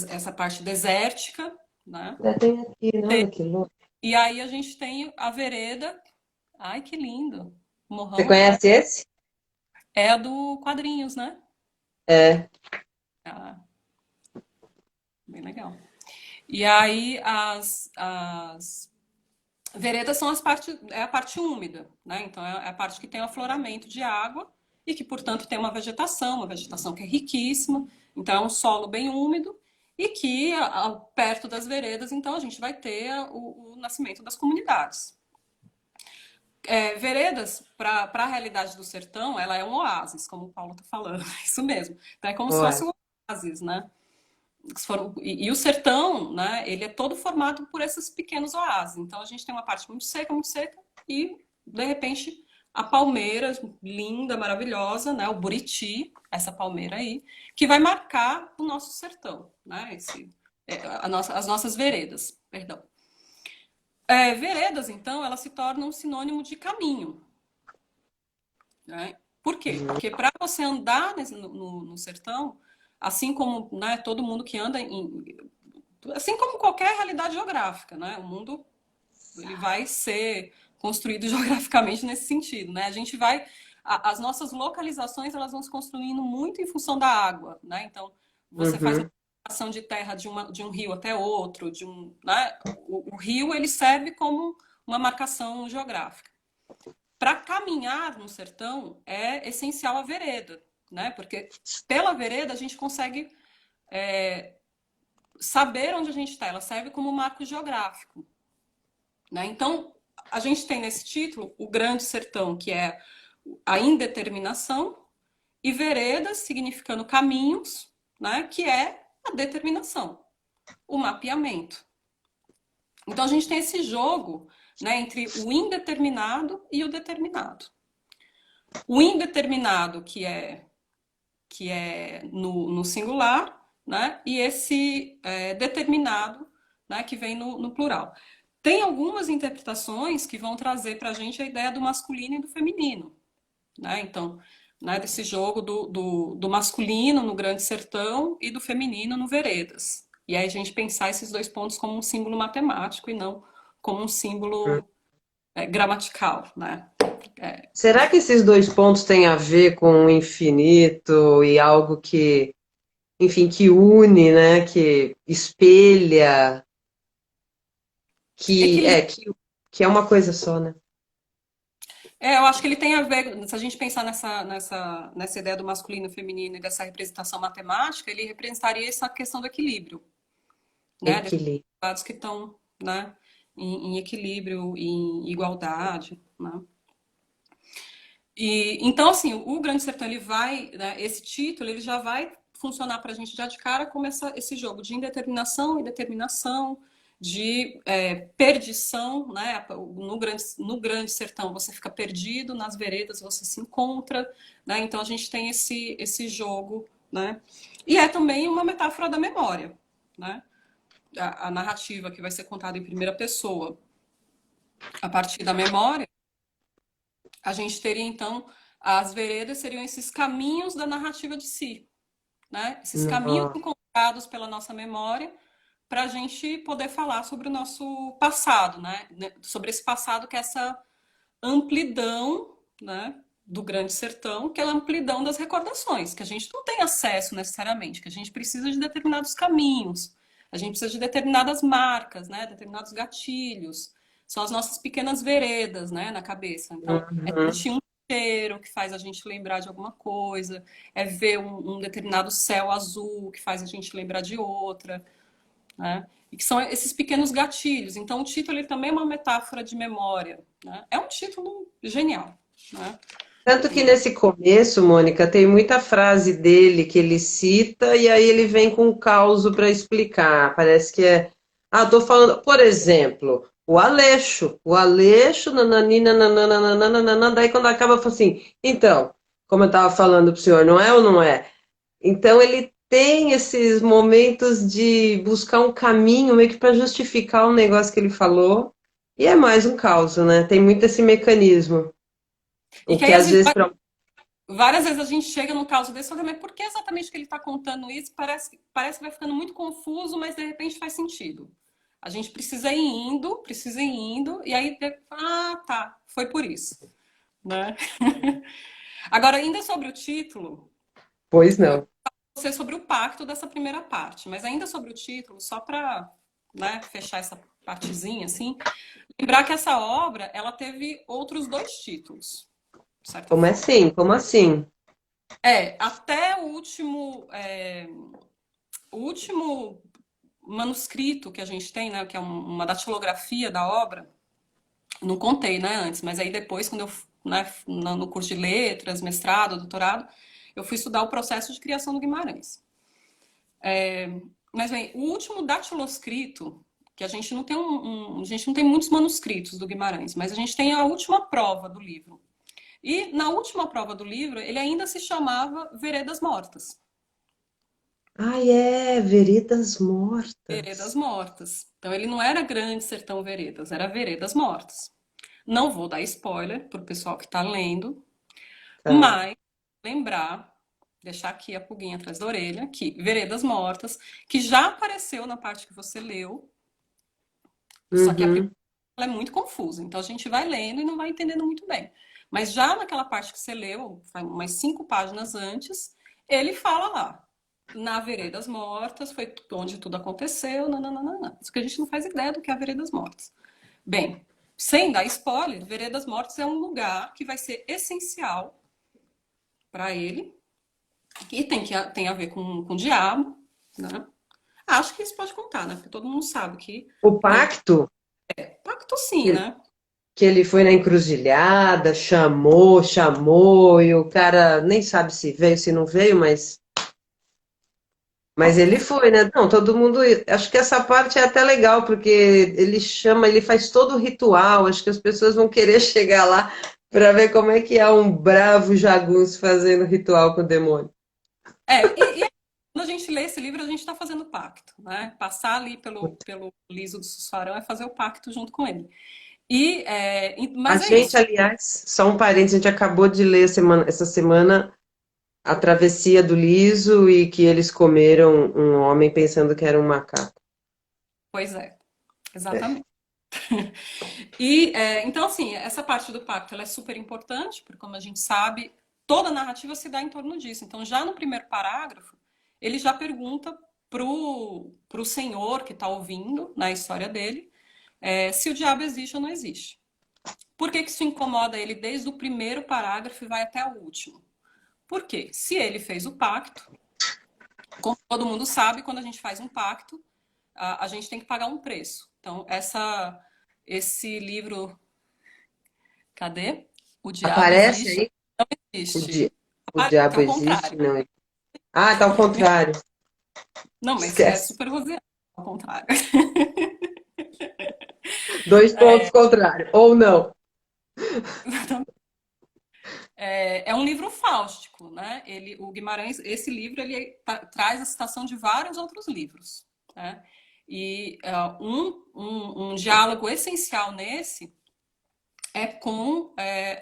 [SPEAKER 2] essa parte desértica, né,
[SPEAKER 1] Já tem aqui, né? Olha que louco.
[SPEAKER 2] e aí a gente tem a vereda, ai que lindo,
[SPEAKER 1] Você
[SPEAKER 2] morrão,
[SPEAKER 1] conhece esse?
[SPEAKER 2] é a do Quadrinhos, né?
[SPEAKER 1] É.
[SPEAKER 2] Ah, bem legal. E aí as veredas são é a parte úmida, né? Então é a parte que tem o afloramento de água e que, portanto, tem uma vegetação que é riquíssima. Então é um solo bem úmido e que perto das veredas, então a gente vai ter o nascimento das comunidades. Veredas, para a realidade do sertão, ela é um oásis, como o Paulo está falando, isso mesmo. Então é como se fosse
[SPEAKER 1] Olha.
[SPEAKER 2] um oásis, né? E o sertão, né, ele é todo formado por esses pequenos oásis. Então a gente tem uma parte muito seca, e de repente a palmeira linda, maravilhosa, né, o buriti, essa palmeira aí, que vai marcar o nosso sertão, né, as nossas veredas, perdão. Veredas, então, elas se tornam um sinônimo de caminho, né? Por quê? Porque para você andar no sertão, assim como, né, todo mundo que anda assim como qualquer realidade geográfica, né? O mundo ele vai ser construído geograficamente nesse sentido, né? A gente vai as nossas localizações elas vão se construindo muito em função da água, né? Então você faz uma
[SPEAKER 1] Uhum.
[SPEAKER 2] ação de terra de um rio até outro, né? O rio ele serve como uma marcação geográfica. Para caminhar no sertão é essencial a vereda, né? Porque pela vereda a gente consegue saber onde a gente está. Ela serve como marco geográfico, né? Então a gente tem nesse título o Grande Sertão, que é a indeterminação, e veredas significando caminhos, né? Que é a determinação, o mapeamento. Então a gente tem esse jogo, né, entre o indeterminado e o determinado. O indeterminado, que é no singular, né? E esse determinado, né? Que vem no plural. Tem algumas interpretações que vão trazer para a gente a ideia do masculino e do feminino, né? Então, né, desse jogo do masculino no Grande Sertão e do feminino no Veredas. E aí a gente pensar esses dois pontos como um símbolo matemático e não como um símbolo gramatical, né?
[SPEAKER 1] Será que esses dois pontos têm a ver com o infinito e algo que, enfim, que une, né? Que espelha, que é,
[SPEAKER 2] Equilíbrio.
[SPEAKER 1] que, que é uma coisa só, né?
[SPEAKER 2] Eu acho que ele tem a ver, se a gente pensar nessa ideia do masculino e feminino e dessa representação matemática, ele representaria essa questão do equilíbrio, né? Desses
[SPEAKER 1] Equilíbrio.
[SPEAKER 2] lados que estão, né, em equilíbrio, em igualdade, né? E, então, assim, o Grande Sertão, ele vai, né, esse título, ele já vai funcionar para a gente já de cara como esse jogo de indeterminação e determinação, de perdição, né? No grande Sertão você fica perdido, nas veredas você se encontra, né? Então a gente tem esse jogo, né? E é também uma metáfora da memória, né? A narrativa que vai ser contada em primeira pessoa a partir da memória, a gente teria então as veredas seriam esses caminhos da narrativa de si, né? Esses caminhos
[SPEAKER 1] Nossa.
[SPEAKER 2] encontrados pela nossa memória para a gente poder falar sobre o nosso passado, né? Sobre esse passado que é essa amplidão, né? Do Grande Sertão, que é a amplidão das recordações, que a gente não tem acesso necessariamente, que a gente precisa de determinados caminhos, a gente precisa de determinadas marcas, né? Determinados gatilhos. São as nossas pequenas veredas, né? Na cabeça. Então, é
[SPEAKER 1] Uhum.
[SPEAKER 2] sentir um cheiro que faz a gente lembrar de alguma coisa, é ver um determinado céu azul que faz a gente lembrar de outra, né? E que são esses pequenos gatilhos. Então, o título ele também é uma metáfora de memória, né? É um título genial, né?
[SPEAKER 1] Tanto que nesse começo, Mônica, tem muita frase dele que ele cita e aí ele vem com um caos para explicar. Parece que é. Ah, estou falando, por exemplo, o Aleixo, nananina, nananana, daí quando acaba, eu falo assim, então, como eu estava falando para o senhor, não é ou não é? Então ele tem esses momentos de buscar um caminho meio que para justificar um negócio que ele falou. E é mais um caos, né? Tem muito esse mecanismo.
[SPEAKER 2] E
[SPEAKER 1] O
[SPEAKER 2] que
[SPEAKER 1] que
[SPEAKER 2] aí
[SPEAKER 1] às vezes para
[SPEAKER 2] várias vezes a gente chega num caso desse e fala, mas por que exatamente que ele está contando isso? Parece que vai ficando muito confuso, mas de repente faz sentido. A gente precisa ir indo, e aí, tá, foi por isso, né? Agora, ainda sobre o título,
[SPEAKER 1] pois
[SPEAKER 2] eu
[SPEAKER 1] não.
[SPEAKER 2] vou ser sobre o pacto dessa primeira parte, mas ainda sobre o título, só para, né, fechar essa partezinha, assim, lembrar que essa obra, ela teve outros dois títulos, de certa
[SPEAKER 1] Como
[SPEAKER 2] forma.
[SPEAKER 1] assim? Como assim?
[SPEAKER 2] Até o último manuscrito que a gente tem, né, que é uma datilografia da obra, não contei, né, antes, mas aí depois, quando eu, né, no curso de letras, mestrado, doutorado, eu fui estudar o processo de criação do Guimarães. Mas bem, o último datiloscrito, que a gente não tem a gente não tem muitos manuscritos do Guimarães, mas a gente tem a última prova do livro. E na última prova do livro, ele ainda se chamava Veredas Mortas.
[SPEAKER 1] Ai, é, Veredas
[SPEAKER 2] Veredas
[SPEAKER 1] Mortas.
[SPEAKER 2] Mortas. Então ele não era Grande Sertão Veredas, era Veredas Mortas. Não vou dar spoiler pro pessoal que está lendo,
[SPEAKER 1] Tá.
[SPEAKER 2] mas lembrar, deixar aqui a pulguinha atrás da orelha, que Veredas Mortas, que já apareceu na parte que você leu, só que a primeira
[SPEAKER 1] Uhum.
[SPEAKER 2] ela é muito confusa, então a gente vai lendo e não vai entendendo muito bem. Mas já naquela parte que você leu, umas 5 páginas antes, ele fala lá. Na Veredas Mortas foi onde tudo aconteceu, nananana. Isso que a gente não faz ideia do que é a Veredas Mortas. Bem, sem dar spoiler, Veredas Mortas é um lugar que vai ser essencial para ele e tem a ver com o diabo, né? Acho que isso pode contar, né? Porque todo mundo sabe que
[SPEAKER 1] O
[SPEAKER 2] tem
[SPEAKER 1] pacto
[SPEAKER 2] pacto sim,
[SPEAKER 1] que,
[SPEAKER 2] né?
[SPEAKER 1] que ele foi na encruzilhada, chamou, chamou, e o cara nem sabe se veio, se não veio, mas
[SPEAKER 2] Bom,
[SPEAKER 1] ele foi, né? Não, todo mundo. Acho que essa parte é até legal, porque ele chama, ele faz todo o ritual. Acho que as pessoas vão querer chegar lá para ver como é que é um bravo jagunço fazendo ritual com o demônio.
[SPEAKER 2] e quando a gente lê esse livro, a gente está fazendo pacto, né? Passar ali pelo liso do Sussuarão é fazer o pacto junto com ele.
[SPEAKER 1] A
[SPEAKER 2] Mas é
[SPEAKER 1] gente,
[SPEAKER 2] isso.
[SPEAKER 1] aliás, só um parênteses, a gente acabou de ler essa semana A Travessia do Liso e que eles comeram um homem pensando que era um macaco.
[SPEAKER 2] Pois é,
[SPEAKER 1] É.
[SPEAKER 2] exatamente. Então, assim, essa parte do pacto ela é super importante, porque, como a gente sabe, toda a narrativa se dá em torno disso. Então, já no primeiro parágrafo, ele já pergunta pro senhor que está ouvindo na história dele se o diabo existe ou não existe. Por que isso incomoda ele desde o primeiro parágrafo e vai até o último? Porque se ele fez o pacto, como todo mundo sabe, quando a gente faz um pacto, a gente tem que pagar um preço. Então, esse livro, cadê? O Diabo
[SPEAKER 1] Aparece
[SPEAKER 2] Existe,
[SPEAKER 1] aí o,
[SPEAKER 2] existe.
[SPEAKER 1] di o
[SPEAKER 2] Ah, tá
[SPEAKER 1] diabo
[SPEAKER 2] ao
[SPEAKER 1] existe?
[SPEAKER 2] contrário.
[SPEAKER 1] Não. Ah, tá ao contrário.
[SPEAKER 2] Não, mas é
[SPEAKER 1] Esquece.
[SPEAKER 2] super rosiano, ao contrário.
[SPEAKER 1] Dois pontos contrários. Ou não.
[SPEAKER 2] É um livro fáustico, né? O Guimarães, esse livro, ele traz a citação de vários outros livros, né? E um diálogo essencial nesse é com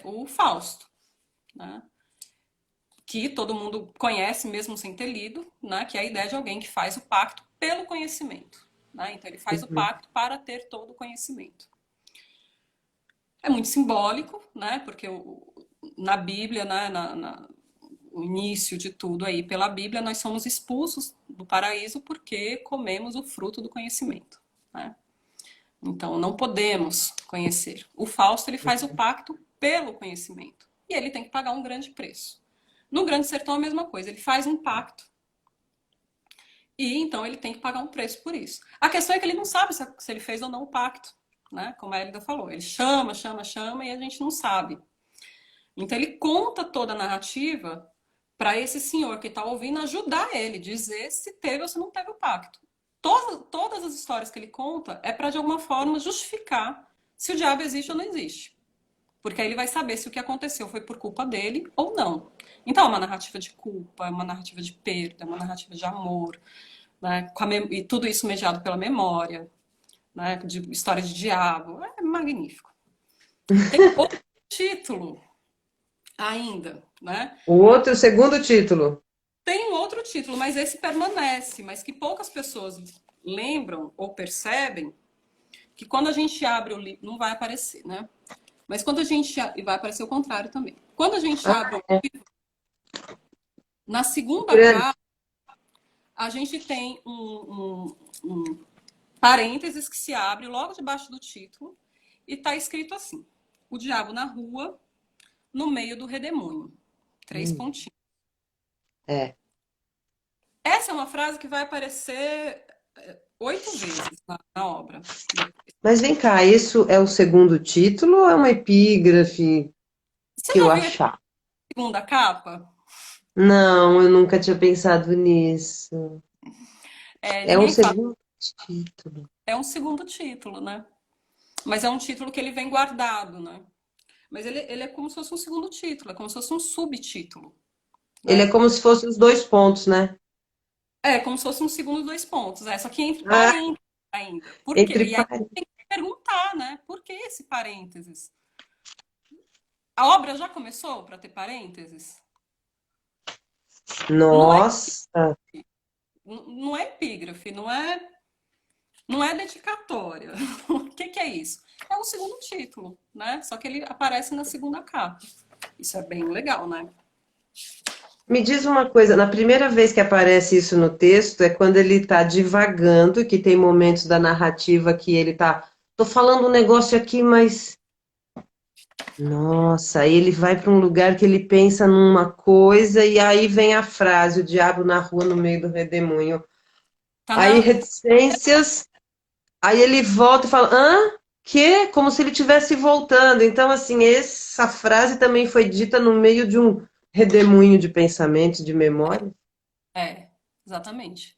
[SPEAKER 2] o Fausto, né? Que todo mundo conhece mesmo sem ter lido, né? Que é a ideia de alguém que faz o pacto pelo conhecimento, né? Então ele faz o
[SPEAKER 1] Uhum.
[SPEAKER 2] pacto para ter todo o conhecimento. É muito simbólico, né? Porque na Bíblia, né? O início de tudo aí pela Bíblia, nós somos expulsos do paraíso porque comemos o fruto do conhecimento, né? Então não podemos conhecer. O Fausto ele faz o pacto pelo conhecimento e ele tem que pagar um grande preço. No Grande Sertão a mesma coisa, ele faz um pacto e então ele tem que pagar um preço por isso. A questão é que ele não sabe se ele fez ou não o pacto, né? Como a Elida falou, ele chama, chama, chama e a gente não sabe. Então ele conta toda a narrativa para esse senhor que está ouvindo ajudar ele, dizer se teve ou se não teve o pacto. Todas as histórias que ele conta é para de alguma forma justificar se o diabo existe ou não existe. Porque aí ele vai saber se o que aconteceu foi por culpa dele ou não. Então, é uma narrativa de culpa, é uma narrativa de perda, é uma narrativa de amor, né? E tudo isso mediado pela memória, né? De história de diabo. É magnífico. Tem outro título ainda, né?
[SPEAKER 1] O outro, o segundo título.
[SPEAKER 2] Tem um outro título, mas esse permanece, mas que poucas pessoas lembram ou percebem que quando a gente abre o livro, não vai aparecer, né? Mas quando a gente. E vai aparecer o contrário também. Quando a gente
[SPEAKER 1] Ah,
[SPEAKER 2] abre o
[SPEAKER 1] é.
[SPEAKER 2] livro, na segunda
[SPEAKER 1] Grande.
[SPEAKER 2] capa, a gente tem um parênteses que se abre logo debaixo do título e está escrito assim: O Diabo na Rua, no meio do redemoinho. Três
[SPEAKER 1] Hum,
[SPEAKER 2] pontinhos.
[SPEAKER 1] É.
[SPEAKER 2] Essa é uma frase que vai aparecer 8 vezes na obra.
[SPEAKER 1] Mas vem cá, isso é o segundo título ou é uma epígrafe
[SPEAKER 2] Você
[SPEAKER 1] que eu
[SPEAKER 2] já viu a
[SPEAKER 1] achar?
[SPEAKER 2] segunda capa?
[SPEAKER 1] Não, eu nunca tinha pensado nisso.
[SPEAKER 2] É,
[SPEAKER 1] É um
[SPEAKER 2] ninguém fala.
[SPEAKER 1] segundo título.
[SPEAKER 2] É um segundo título, né? Mas é um título que ele vem guardado, né? Mas ele é como se fosse um segundo título, é como se fosse um subtítulo,
[SPEAKER 1] Ele é
[SPEAKER 2] né?
[SPEAKER 1] como se fosse os dois pontos, né?
[SPEAKER 2] É como se fosse um segundo dois pontos, só que entre
[SPEAKER 1] Ah,
[SPEAKER 2] parênteses ainda. Por quê?
[SPEAKER 1] entre
[SPEAKER 2] E aí
[SPEAKER 1] parênteses.
[SPEAKER 2] tem que perguntar, né? Por que esse parênteses? A obra já começou para ter parênteses? Não é,
[SPEAKER 1] Nossa,
[SPEAKER 2] não é epígrafe, não é dedicatória. O que é isso? É um segundo título, né? Só que ele aparece na segunda capa. Isso é bem legal, né?
[SPEAKER 1] me diz uma coisa, na primeira vez que aparece isso no texto é quando ele está divagando, que tem momentos da narrativa que ele tá, tô falando um negócio aqui, mas nossa, aí ele vai para um lugar que ele pensa numa coisa e aí vem a frase, o diabo na rua no meio do redemoinho.
[SPEAKER 2] Tá
[SPEAKER 1] Aí
[SPEAKER 2] na.
[SPEAKER 1] reticências, aí ele volta e fala, hã? Que? Como se ele estivesse voltando. Então, assim, essa frase também foi dita no meio de um redemoinho de pensamentos, de memória.
[SPEAKER 2] Exatamente.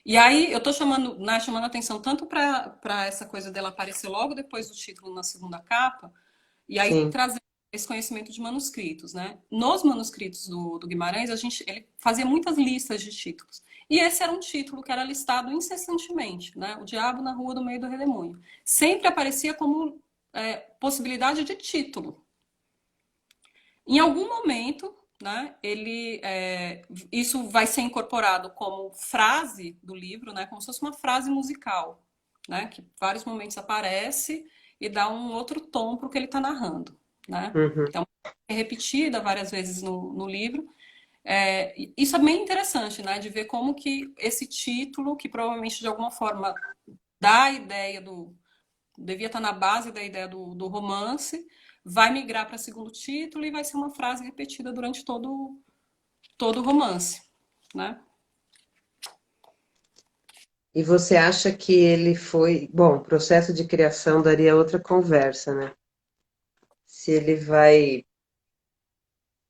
[SPEAKER 2] E aí eu tô chamando, né, chamando atenção tanto para essa coisa dela aparecer logo depois do título na segunda capa, e aí
[SPEAKER 1] Sim.
[SPEAKER 2] trazer esse conhecimento de manuscritos, né? Nos manuscritos do Guimarães, ele fazia muitas listas de títulos. E esse era um título que era listado incessantemente, né? O Diabo na Rua do Meio do Redemoinho. Sempre aparecia como possibilidade de título. Em algum momento, né, isso vai ser incorporado como frase do livro, né, como se fosse uma frase musical, né, que em vários momentos aparece e dá um outro tom para o que ele está narrando, né?
[SPEAKER 1] Uhum.
[SPEAKER 2] Então, é repetida várias vezes no livro. Isso é bem interessante, né, de ver como que esse título, que provavelmente de alguma forma dá a ideia devia estar na base da ideia do romance, vai migrar para segundo título e vai ser uma frase repetida durante todo o romance, né?
[SPEAKER 1] E você acha que ele foi. Bom, o processo de criação daria outra conversa, né? Se ele vai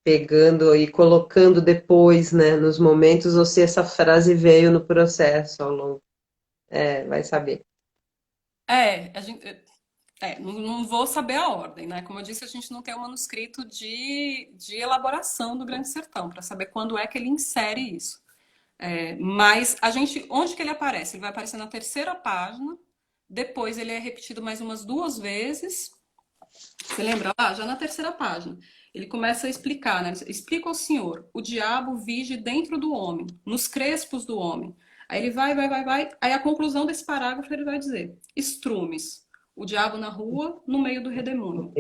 [SPEAKER 1] pegando e colocando depois, né, nos momentos, ou se essa frase veio no processo ao longo. É, vai saber.
[SPEAKER 2] A gente, não vou saber a ordem, né? Como eu disse, a gente não tem um manuscrito de elaboração do Grande Sertão para saber quando é que ele insere isso. Mas onde que ele aparece? Ele vai aparecer na terceira página. Depois ele é repetido mais umas 2 vezes. Você lembra lá? Já na terceira página. Ele começa a explicar, né? Explica ao senhor: o diabo vige dentro do homem, nos crespos do homem. Aí ele vai. Aí a conclusão desse parágrafo ele vai dizer: estrumes, o diabo na rua, no meio do redemoinho.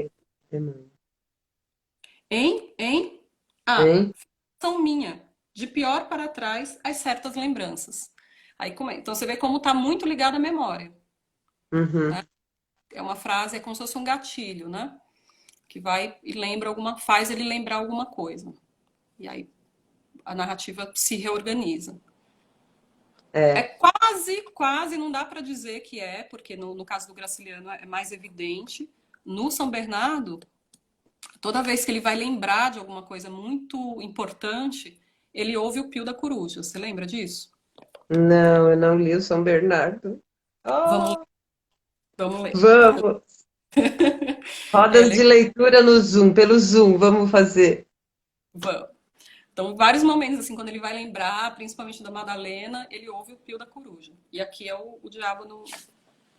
[SPEAKER 2] Em a
[SPEAKER 1] Hein?
[SPEAKER 2] são minha, de pior para trás, as certas lembranças. Então você vê como está muito ligado à memória.
[SPEAKER 1] Uhum.
[SPEAKER 2] É uma frase, é como se fosse um gatilho, né? Que vai e faz ele lembrar alguma coisa. E aí a narrativa se reorganiza. É
[SPEAKER 1] É.
[SPEAKER 2] quase, não dá para dizer que porque no caso do Graciliano é mais evidente. No São Bernardo, toda vez que ele vai lembrar de alguma coisa muito importante, ele ouve o pio da coruja. Você lembra disso?
[SPEAKER 1] Não, eu não li o São Bernardo.
[SPEAKER 2] Vamos,
[SPEAKER 1] Oh,
[SPEAKER 2] vamos ler.
[SPEAKER 1] vamos!
[SPEAKER 2] É
[SPEAKER 1] Rodas de
[SPEAKER 2] legal.
[SPEAKER 1] leitura no Zoom, pelo Zoom, vamos fazer.
[SPEAKER 2] Vamos. Então, vários momentos, assim, quando ele vai lembrar, principalmente da Madalena, ele ouve o pio da coruja. E aqui é o diabo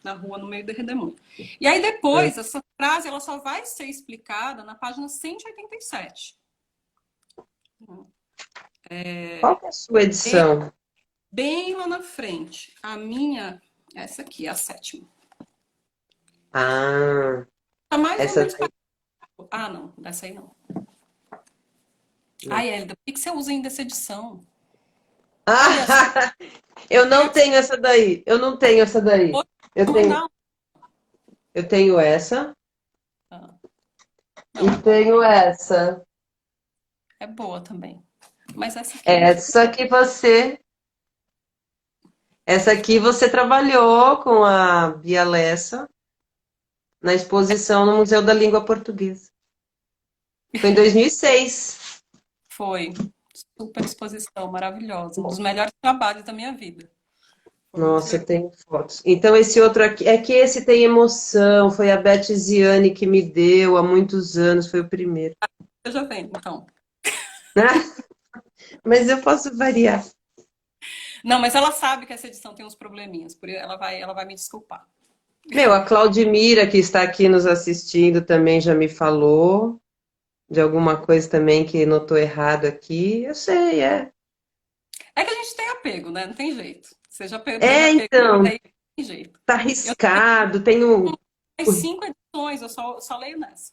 [SPEAKER 2] na rua, no meio do redemoinho. E aí depois, essa frase, ela só vai ser explicada na página 187.
[SPEAKER 1] Qual que é a sua
[SPEAKER 2] Bem,
[SPEAKER 1] edição?
[SPEAKER 2] bem lá na frente. A minha, essa aqui, a sétima.
[SPEAKER 1] Ah,
[SPEAKER 2] Tá mais ou
[SPEAKER 1] essa
[SPEAKER 2] menos.
[SPEAKER 1] daí.
[SPEAKER 2] Ah, não, dessa aí não.
[SPEAKER 1] Não.
[SPEAKER 2] Ai, Hélida, por que você usa ainda essa edição? Olha essa.
[SPEAKER 1] Ah, eu
[SPEAKER 2] Tem
[SPEAKER 1] não
[SPEAKER 2] aqui.
[SPEAKER 1] tenho essa daí. Eu não tenho essa daí. Eu
[SPEAKER 2] Vou
[SPEAKER 1] tenho,
[SPEAKER 2] mandar.
[SPEAKER 1] eu tenho essa
[SPEAKER 2] Ah,
[SPEAKER 1] e
[SPEAKER 2] não, é bom.
[SPEAKER 1] tenho essa.
[SPEAKER 2] É boa também. Mas essa aqui eu não sei.
[SPEAKER 1] Essa que você, essa aqui você trabalhou com a Bia Lessa na exposição no Museu da Língua Portuguesa. Foi em 2006.
[SPEAKER 2] Foi. Super exposição, maravilhosa. Um dos melhores trabalhos da minha vida. Foi muito
[SPEAKER 1] Nossa,
[SPEAKER 2] legal.
[SPEAKER 1] eu tenho fotos. Então, esse outro aqui, é que esse tem emoção, foi a Beth Ziani que me deu há muitos anos, foi o primeiro.
[SPEAKER 2] Eu já venho, então.
[SPEAKER 1] Mas eu posso variar.
[SPEAKER 2] Não, mas ela sabe que essa edição tem uns probleminhas, por isso ela vai me desculpar.
[SPEAKER 1] Meu, a Claudimira, que está aqui nos assistindo, também já me falou de alguma coisa também que notou errado aqui. Eu sei, é.
[SPEAKER 2] É que a gente tem apego, né? Não tem jeito. Você já teve
[SPEAKER 1] É,
[SPEAKER 2] apego,
[SPEAKER 1] então,
[SPEAKER 2] aí não tem jeito.
[SPEAKER 1] tá
[SPEAKER 2] Eu
[SPEAKER 1] arriscado, tem
[SPEAKER 2] tenho
[SPEAKER 1] o,
[SPEAKER 2] mais 5 edições, eu só leio nessa.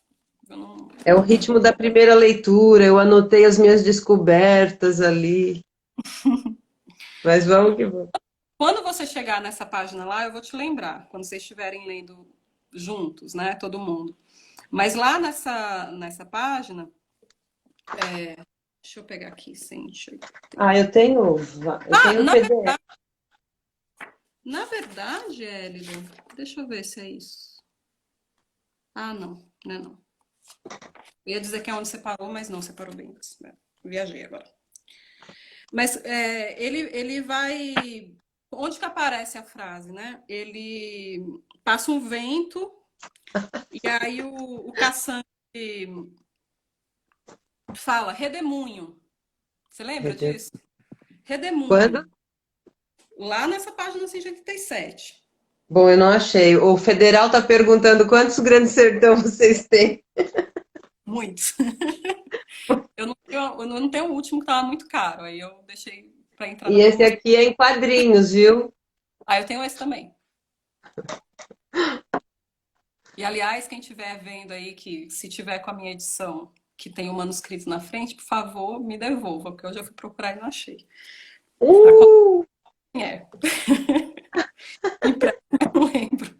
[SPEAKER 2] Eu não.
[SPEAKER 1] é o ritmo da primeira leitura, eu anotei as minhas descobertas ali, mas vamos que vamos.
[SPEAKER 2] Quando você chegar nessa página lá, eu vou te lembrar, quando vocês estiverem lendo juntos, né? Todo mundo. Mas lá nessa página, deixa eu pegar aqui, 180.
[SPEAKER 1] Ah, eu
[SPEAKER 2] Ah,
[SPEAKER 1] tenho o PDF.
[SPEAKER 2] na verdade, Élida, deixa eu ver se é isso. Ah, não, não é não. Eu ia dizer que é onde você parou, mas não, você parou bem. Viajei agora. Mas ele vai. Onde que aparece a frase, né? Ele passa um vento e aí o caçante fala redemoinho. Você lembra disso?
[SPEAKER 1] Quando?
[SPEAKER 2] Redemoinho. Lá nessa página 187.
[SPEAKER 1] Bom, eu não achei. O Federal está perguntando quantos Grandes Sertão vocês têm.
[SPEAKER 2] Muitos. Eu não tenho o último que tava muito caro, aí eu deixei para entrar
[SPEAKER 1] E
[SPEAKER 2] na
[SPEAKER 1] esse
[SPEAKER 2] promoção.
[SPEAKER 1] aqui é em quadrinhos, viu?
[SPEAKER 2] Ah, eu tenho esse também. E aliás, quem estiver vendo aí que se tiver com a minha edição que tem o manuscrito na frente, por favor, me devolva, porque hoje eu fui procurar e não achei. A qual
[SPEAKER 1] Uh!
[SPEAKER 2] é? Empresta, eu não lembro.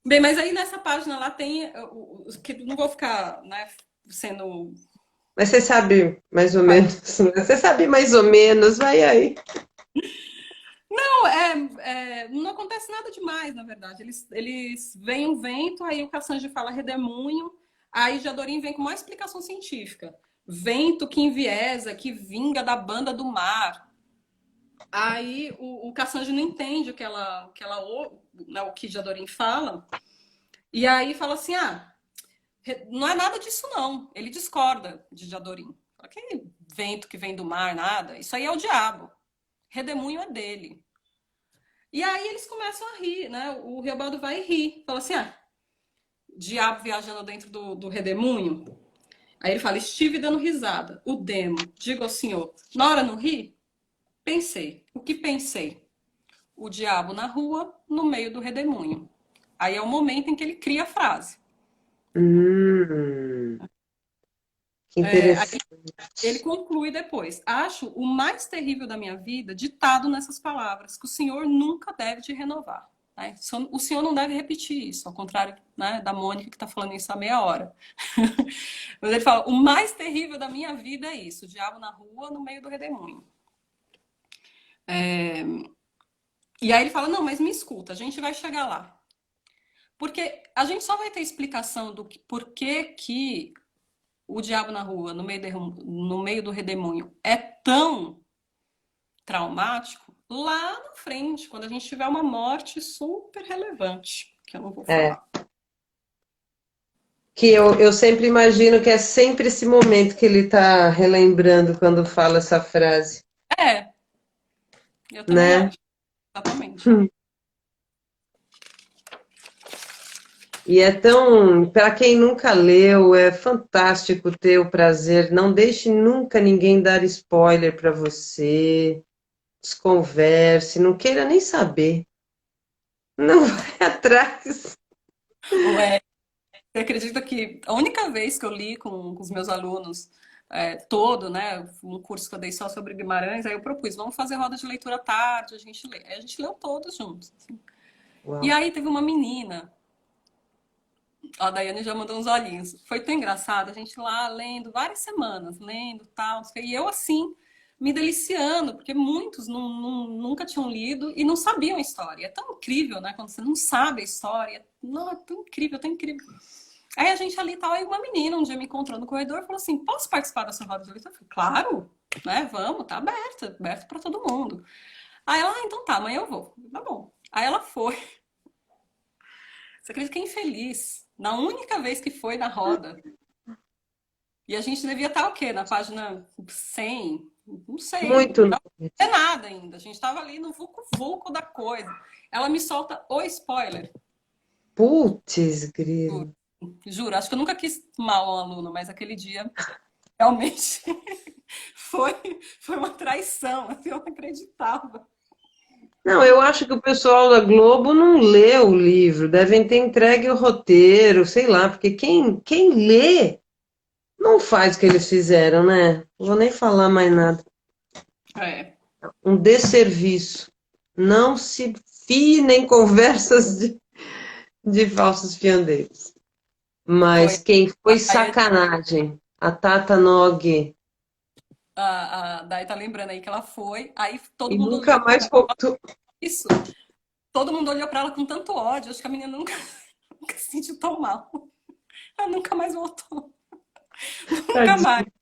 [SPEAKER 2] Bem, mas aí nessa página lá tem que não vou ficar, né, sendo.
[SPEAKER 1] Mas você sabe mais ou menos, né? Você sabe mais ou menos, vai aí.
[SPEAKER 2] Não, não acontece nada demais, na verdade. Eles veem um vento, aí o Cassange fala redemoinho, aí Jadorim vem com uma explicação científica. Vento que enviesa, que vinga da banda do mar. Aí o Cassange não entende né, o que Jadorim fala, e aí fala assim: ah, não é nada disso, não. Ele discorda de Jadorim. Fala que vento que vem do mar, nada. Isso aí é o diabo. Redemoinho é dele. E aí eles começam a rir, né? O Reobaldo vai rir. Fala assim: ah, diabo viajando dentro do redemoinho. Aí ele fala: estive dando risada. O demo, digo ao senhor, na hora não ri? Pensei. O que pensei? O diabo na rua, no meio do redemoinho. Aí é o momento em que ele cria a frase.
[SPEAKER 1] Hum, que
[SPEAKER 2] Aí
[SPEAKER 1] interessante.
[SPEAKER 2] ele conclui depois: acho o mais terrível da minha vida ditado nessas palavras, que o senhor nunca deve te renovar. Né? O senhor não deve repetir isso, ao contrário, né, da Mônica que está falando isso há meia hora. Mas ele fala: o mais terrível da minha vida é isso, o diabo na rua, no meio do redemoinho. E aí ele fala: não, mas me escuta, a gente vai chegar lá. Porque a gente só vai ter explicação do que, por que que o diabo na rua, no meio do redemoinho, é tão traumático lá na frente, quando a gente tiver uma morte super relevante. que eu não vou
[SPEAKER 1] É.
[SPEAKER 2] falar.
[SPEAKER 1] Que eu sempre imagino que é sempre esse momento que ele está relembrando quando fala essa frase,
[SPEAKER 2] É, eu também
[SPEAKER 1] né?
[SPEAKER 2] acho, exatamente.
[SPEAKER 1] E é tão, para quem nunca leu, é fantástico ter o prazer. Não deixe nunca ninguém dar spoiler para você. Desconverse, não queira nem saber. Não vai atrás.
[SPEAKER 2] Ué, você acredita que a única vez que eu li com os meus alunos todo, né, um curso que eu dei só sobre Guimarães, aí eu propus, vamos fazer roda de leitura à tarde, a gente lê. Aí a gente leu todos juntos. Assim. E
[SPEAKER 1] Uau.
[SPEAKER 2] aí teve uma menina, a Daiane já mandou uns olhinhos. Foi tão engraçado, a gente lá lendo várias semanas, lendo tal, e eu assim, me deliciando, porque muitos nunca tinham lido e não sabiam a história. É tão incrível, né, quando você não sabe a história. Não, é tão incrível, tão incrível. Aí a gente ali e tal, aí uma menina um dia me encontrou no corredor e falou assim: posso participar da sua roda de leitura? Eu falei, claro, né? Vamos, tá aberto, aberto para todo mundo. Aí ela, então tá, amanhã eu vou. Tá bom. Aí ela foi. Você acredita que é infeliz? Na única vez que foi na roda, e a gente devia estar o quê? Na página 100? Não sei.
[SPEAKER 1] Muito.
[SPEAKER 2] Não é nada ainda. A gente estava ali no vulco-vulco da coisa. Ela me solta o spoiler.
[SPEAKER 1] Putz,
[SPEAKER 2] Juro,
[SPEAKER 1] grilo.
[SPEAKER 2] juro. Acho que eu nunca quis mal ao aluno, mas aquele dia realmente foi, foi uma traição, assim, eu não acreditava.
[SPEAKER 1] Não, eu acho que o pessoal da Globo não lê o livro, devem ter entregue o roteiro, sei lá, porque quem lê não faz o que eles fizeram, né? Não vou nem falar mais nada.
[SPEAKER 2] É,
[SPEAKER 1] Um desserviço. Não se fie nem conversas de falsos fiandeiros.
[SPEAKER 2] foi.
[SPEAKER 1] Mas quem foi
[SPEAKER 2] Aí
[SPEAKER 1] sacanagem? A Tata Nog.
[SPEAKER 2] a Dai tá lembrando aí que ela foi, aí todo
[SPEAKER 1] E
[SPEAKER 2] mundo
[SPEAKER 1] nunca
[SPEAKER 2] olhou pra
[SPEAKER 1] mais
[SPEAKER 2] ela,
[SPEAKER 1] voltou.
[SPEAKER 2] isso, todo mundo olhou pra ela com tanto ódio, acho que a menina nunca, nunca se sentiu tão mal. Ela nunca mais voltou, nunca mais.
[SPEAKER 1] Tadinho.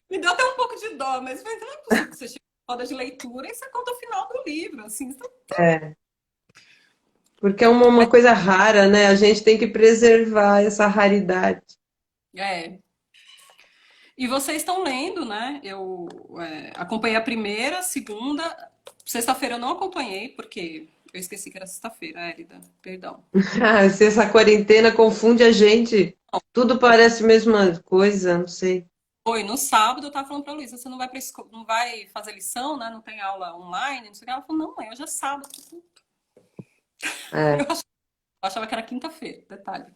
[SPEAKER 2] Me deu até um pouco de dó, mas não é possível que você chega na roda de leitura e você conta o final do livro, assim.
[SPEAKER 1] É, porque é uma coisa rara, né? A gente tem que preservar essa raridade.
[SPEAKER 2] É, e vocês estão lendo, né? Eu acompanhei a primeira, a segunda. Sexta-feira eu não acompanhei, porque eu esqueci que era sexta-feira, Élida. Perdão.
[SPEAKER 1] Ah, se essa quarentena confunde a gente, tudo parece a mesma coisa, não sei.
[SPEAKER 2] Foi no sábado, eu tava falando pra Luísa, você não vai, não vai fazer lição, né? Não tem aula online, não sei o que. Ela falou, não, mãe, hoje é sábado.
[SPEAKER 1] É.
[SPEAKER 2] Eu achava que era quinta-feira, detalhe.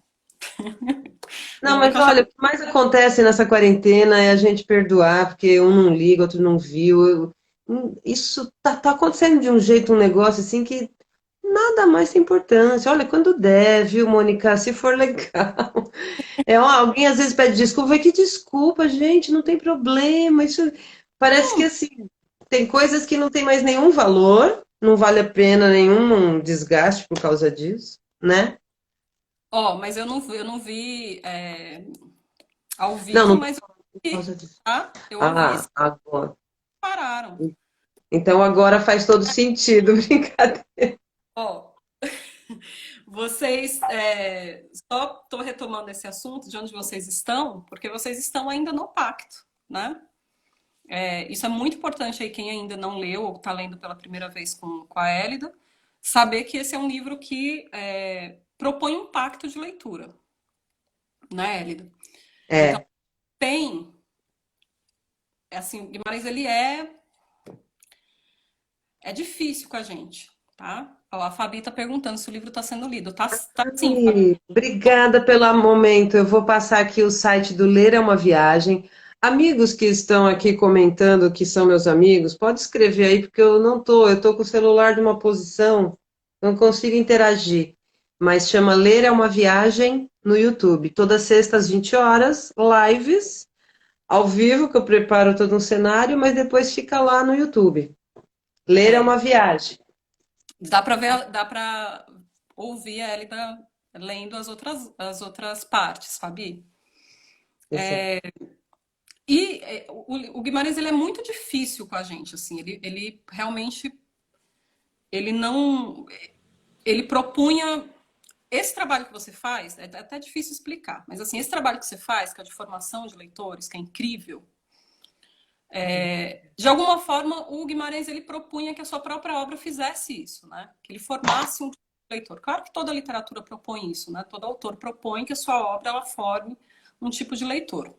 [SPEAKER 1] Não,
[SPEAKER 2] Juro
[SPEAKER 1] mas
[SPEAKER 2] que eu achava.
[SPEAKER 1] olha, o que mais acontece nessa quarentena é a gente perdoar, porque um não liga, outro não viu. Isso tá acontecendo de um jeito, um negócio assim que nada mais tem importância. Olha, quando der, viu, Mônica? Se for legal. É, ó, alguém às vezes pede desculpa, vai que desculpa, gente, não tem problema. Isso parece que assim, tem coisas que não tem mais nenhum valor, não vale a pena nenhum desgaste por causa disso, né?
[SPEAKER 2] Ó, mas eu não vi ao
[SPEAKER 1] Não,
[SPEAKER 2] vivo,
[SPEAKER 1] não
[SPEAKER 2] mas eu
[SPEAKER 1] por
[SPEAKER 2] ouvi,
[SPEAKER 1] causa disso.
[SPEAKER 2] tá? Eu ouvi
[SPEAKER 1] Ah,
[SPEAKER 2] e
[SPEAKER 1] agora.
[SPEAKER 2] pararam.
[SPEAKER 1] Então agora faz todo sentido, brincadeira.
[SPEAKER 2] Ó, vocês, só estou retomando esse assunto de onde vocês estão, porque vocês estão ainda no pacto, né? Isso é muito importante aí, quem ainda não leu ou está lendo pela primeira vez com a Élida, saber que esse é um livro que propõe um pacto de leitura, né, Élida? Então,
[SPEAKER 1] É,
[SPEAKER 2] tem, assim, o Guimarães, ele é difícil com a gente, tá? Ó, a Fabi tá perguntando se o livro está sendo lido. Tá sim, Fabi.
[SPEAKER 1] e obrigada pelo momento. Eu vou passar aqui o site do Ler é uma Viagem. Amigos que estão aqui comentando que são meus amigos, pode escrever aí, porque eu tô com o celular de uma posição, não consigo interagir. Mas chama Ler é uma Viagem no YouTube. Toda sexta às 20 horas, lives, ao vivo, que eu preparo todo um cenário, mas depois fica lá no YouTube. Ler é
[SPEAKER 2] É,
[SPEAKER 1] uma viagem.
[SPEAKER 2] dá para ver, dá para ouvir a Élida lendo as outras partes, Fabi.
[SPEAKER 1] Exato.
[SPEAKER 2] E o Guimarães, ele é muito difícil com a gente, assim, ele realmente, ele não... ele propunha esse trabalho que você faz, é até difícil explicar, mas assim, esse trabalho que você faz, que é de formação de leitores, que é incrível, de alguma forma o Guimarães ele propunha que a sua própria obra fizesse isso, né? Que ele formasse um leitor. Claro que toda literatura propõe isso, né? Todo autor propõe que a sua obra ela forme um tipo de leitor.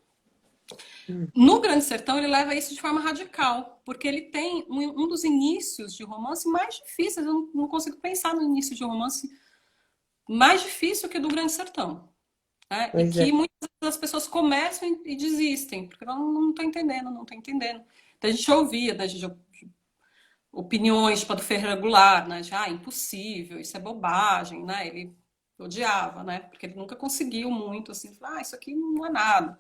[SPEAKER 1] Hum.
[SPEAKER 2] No Grande Sertão, ele leva isso de forma radical, porque ele tem um dos inícios de romance mais difíceis. Eu não consigo pensar no início de romance mais difícil que o do Grande Sertão. Né? E
[SPEAKER 1] Pois
[SPEAKER 2] que
[SPEAKER 1] é.
[SPEAKER 2] muitas vezes as pessoas começam e desistem, porque não estou entendendo, não estou entendendo. Então a gente ouvia, né, opiniões tipo a do Ferreira Goulart, né? De, impossível, isso é bobagem, né? Ele odiava, né? Porque ele nunca conseguiu muito, assim, isso aqui não é nada.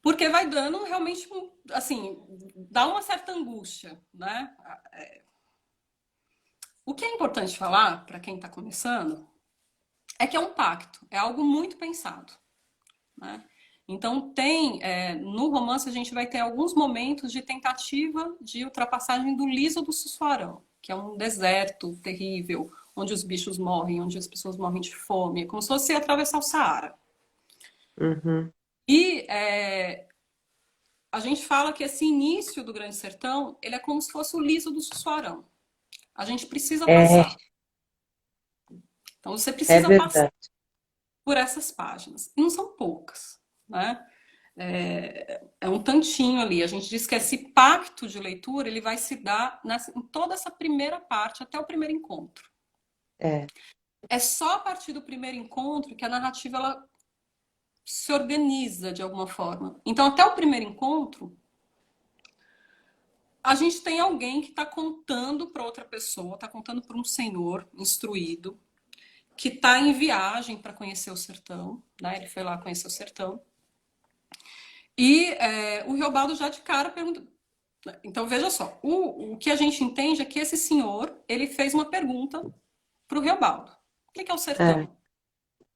[SPEAKER 2] Porque vai dando realmente, assim, dá uma certa angústia, né? O que é importante falar para quem está começando é que é um pacto, é algo muito pensado, né? Então no romance a gente vai ter alguns momentos de tentativa de ultrapassagem do liso do Sussuarão, que é um deserto terrível, onde os bichos morrem, onde as pessoas morrem de fome, é como se fosse atravessar o Saara.
[SPEAKER 1] Uhum.
[SPEAKER 2] E a gente fala que esse início do Grande Sertão, ele é como se fosse o liso do Sussuarão. A gente precisa
[SPEAKER 1] É,
[SPEAKER 2] passar. Então você
[SPEAKER 1] é
[SPEAKER 2] precisa passar
[SPEAKER 1] verdade.
[SPEAKER 2] por essas páginas. E não são poucas, né? É um tantinho ali. A gente diz que esse pacto de leitura ele vai se dar em toda essa primeira parte, até o primeiro encontro.
[SPEAKER 1] É.
[SPEAKER 2] É só a partir do primeiro encontro que a narrativa ela se organiza de alguma forma. Então, até o primeiro encontro, a gente tem alguém que está contando para outra pessoa, está contando para um senhor instruído, que está em viagem para conhecer o sertão, né? Ele foi lá conhecer o sertão. E o Riobaldo já de cara pergunta. Então veja só, o que a gente entende é que esse senhor ele fez uma pergunta para o Riobaldo. O que é o
[SPEAKER 1] É,
[SPEAKER 2] sertão?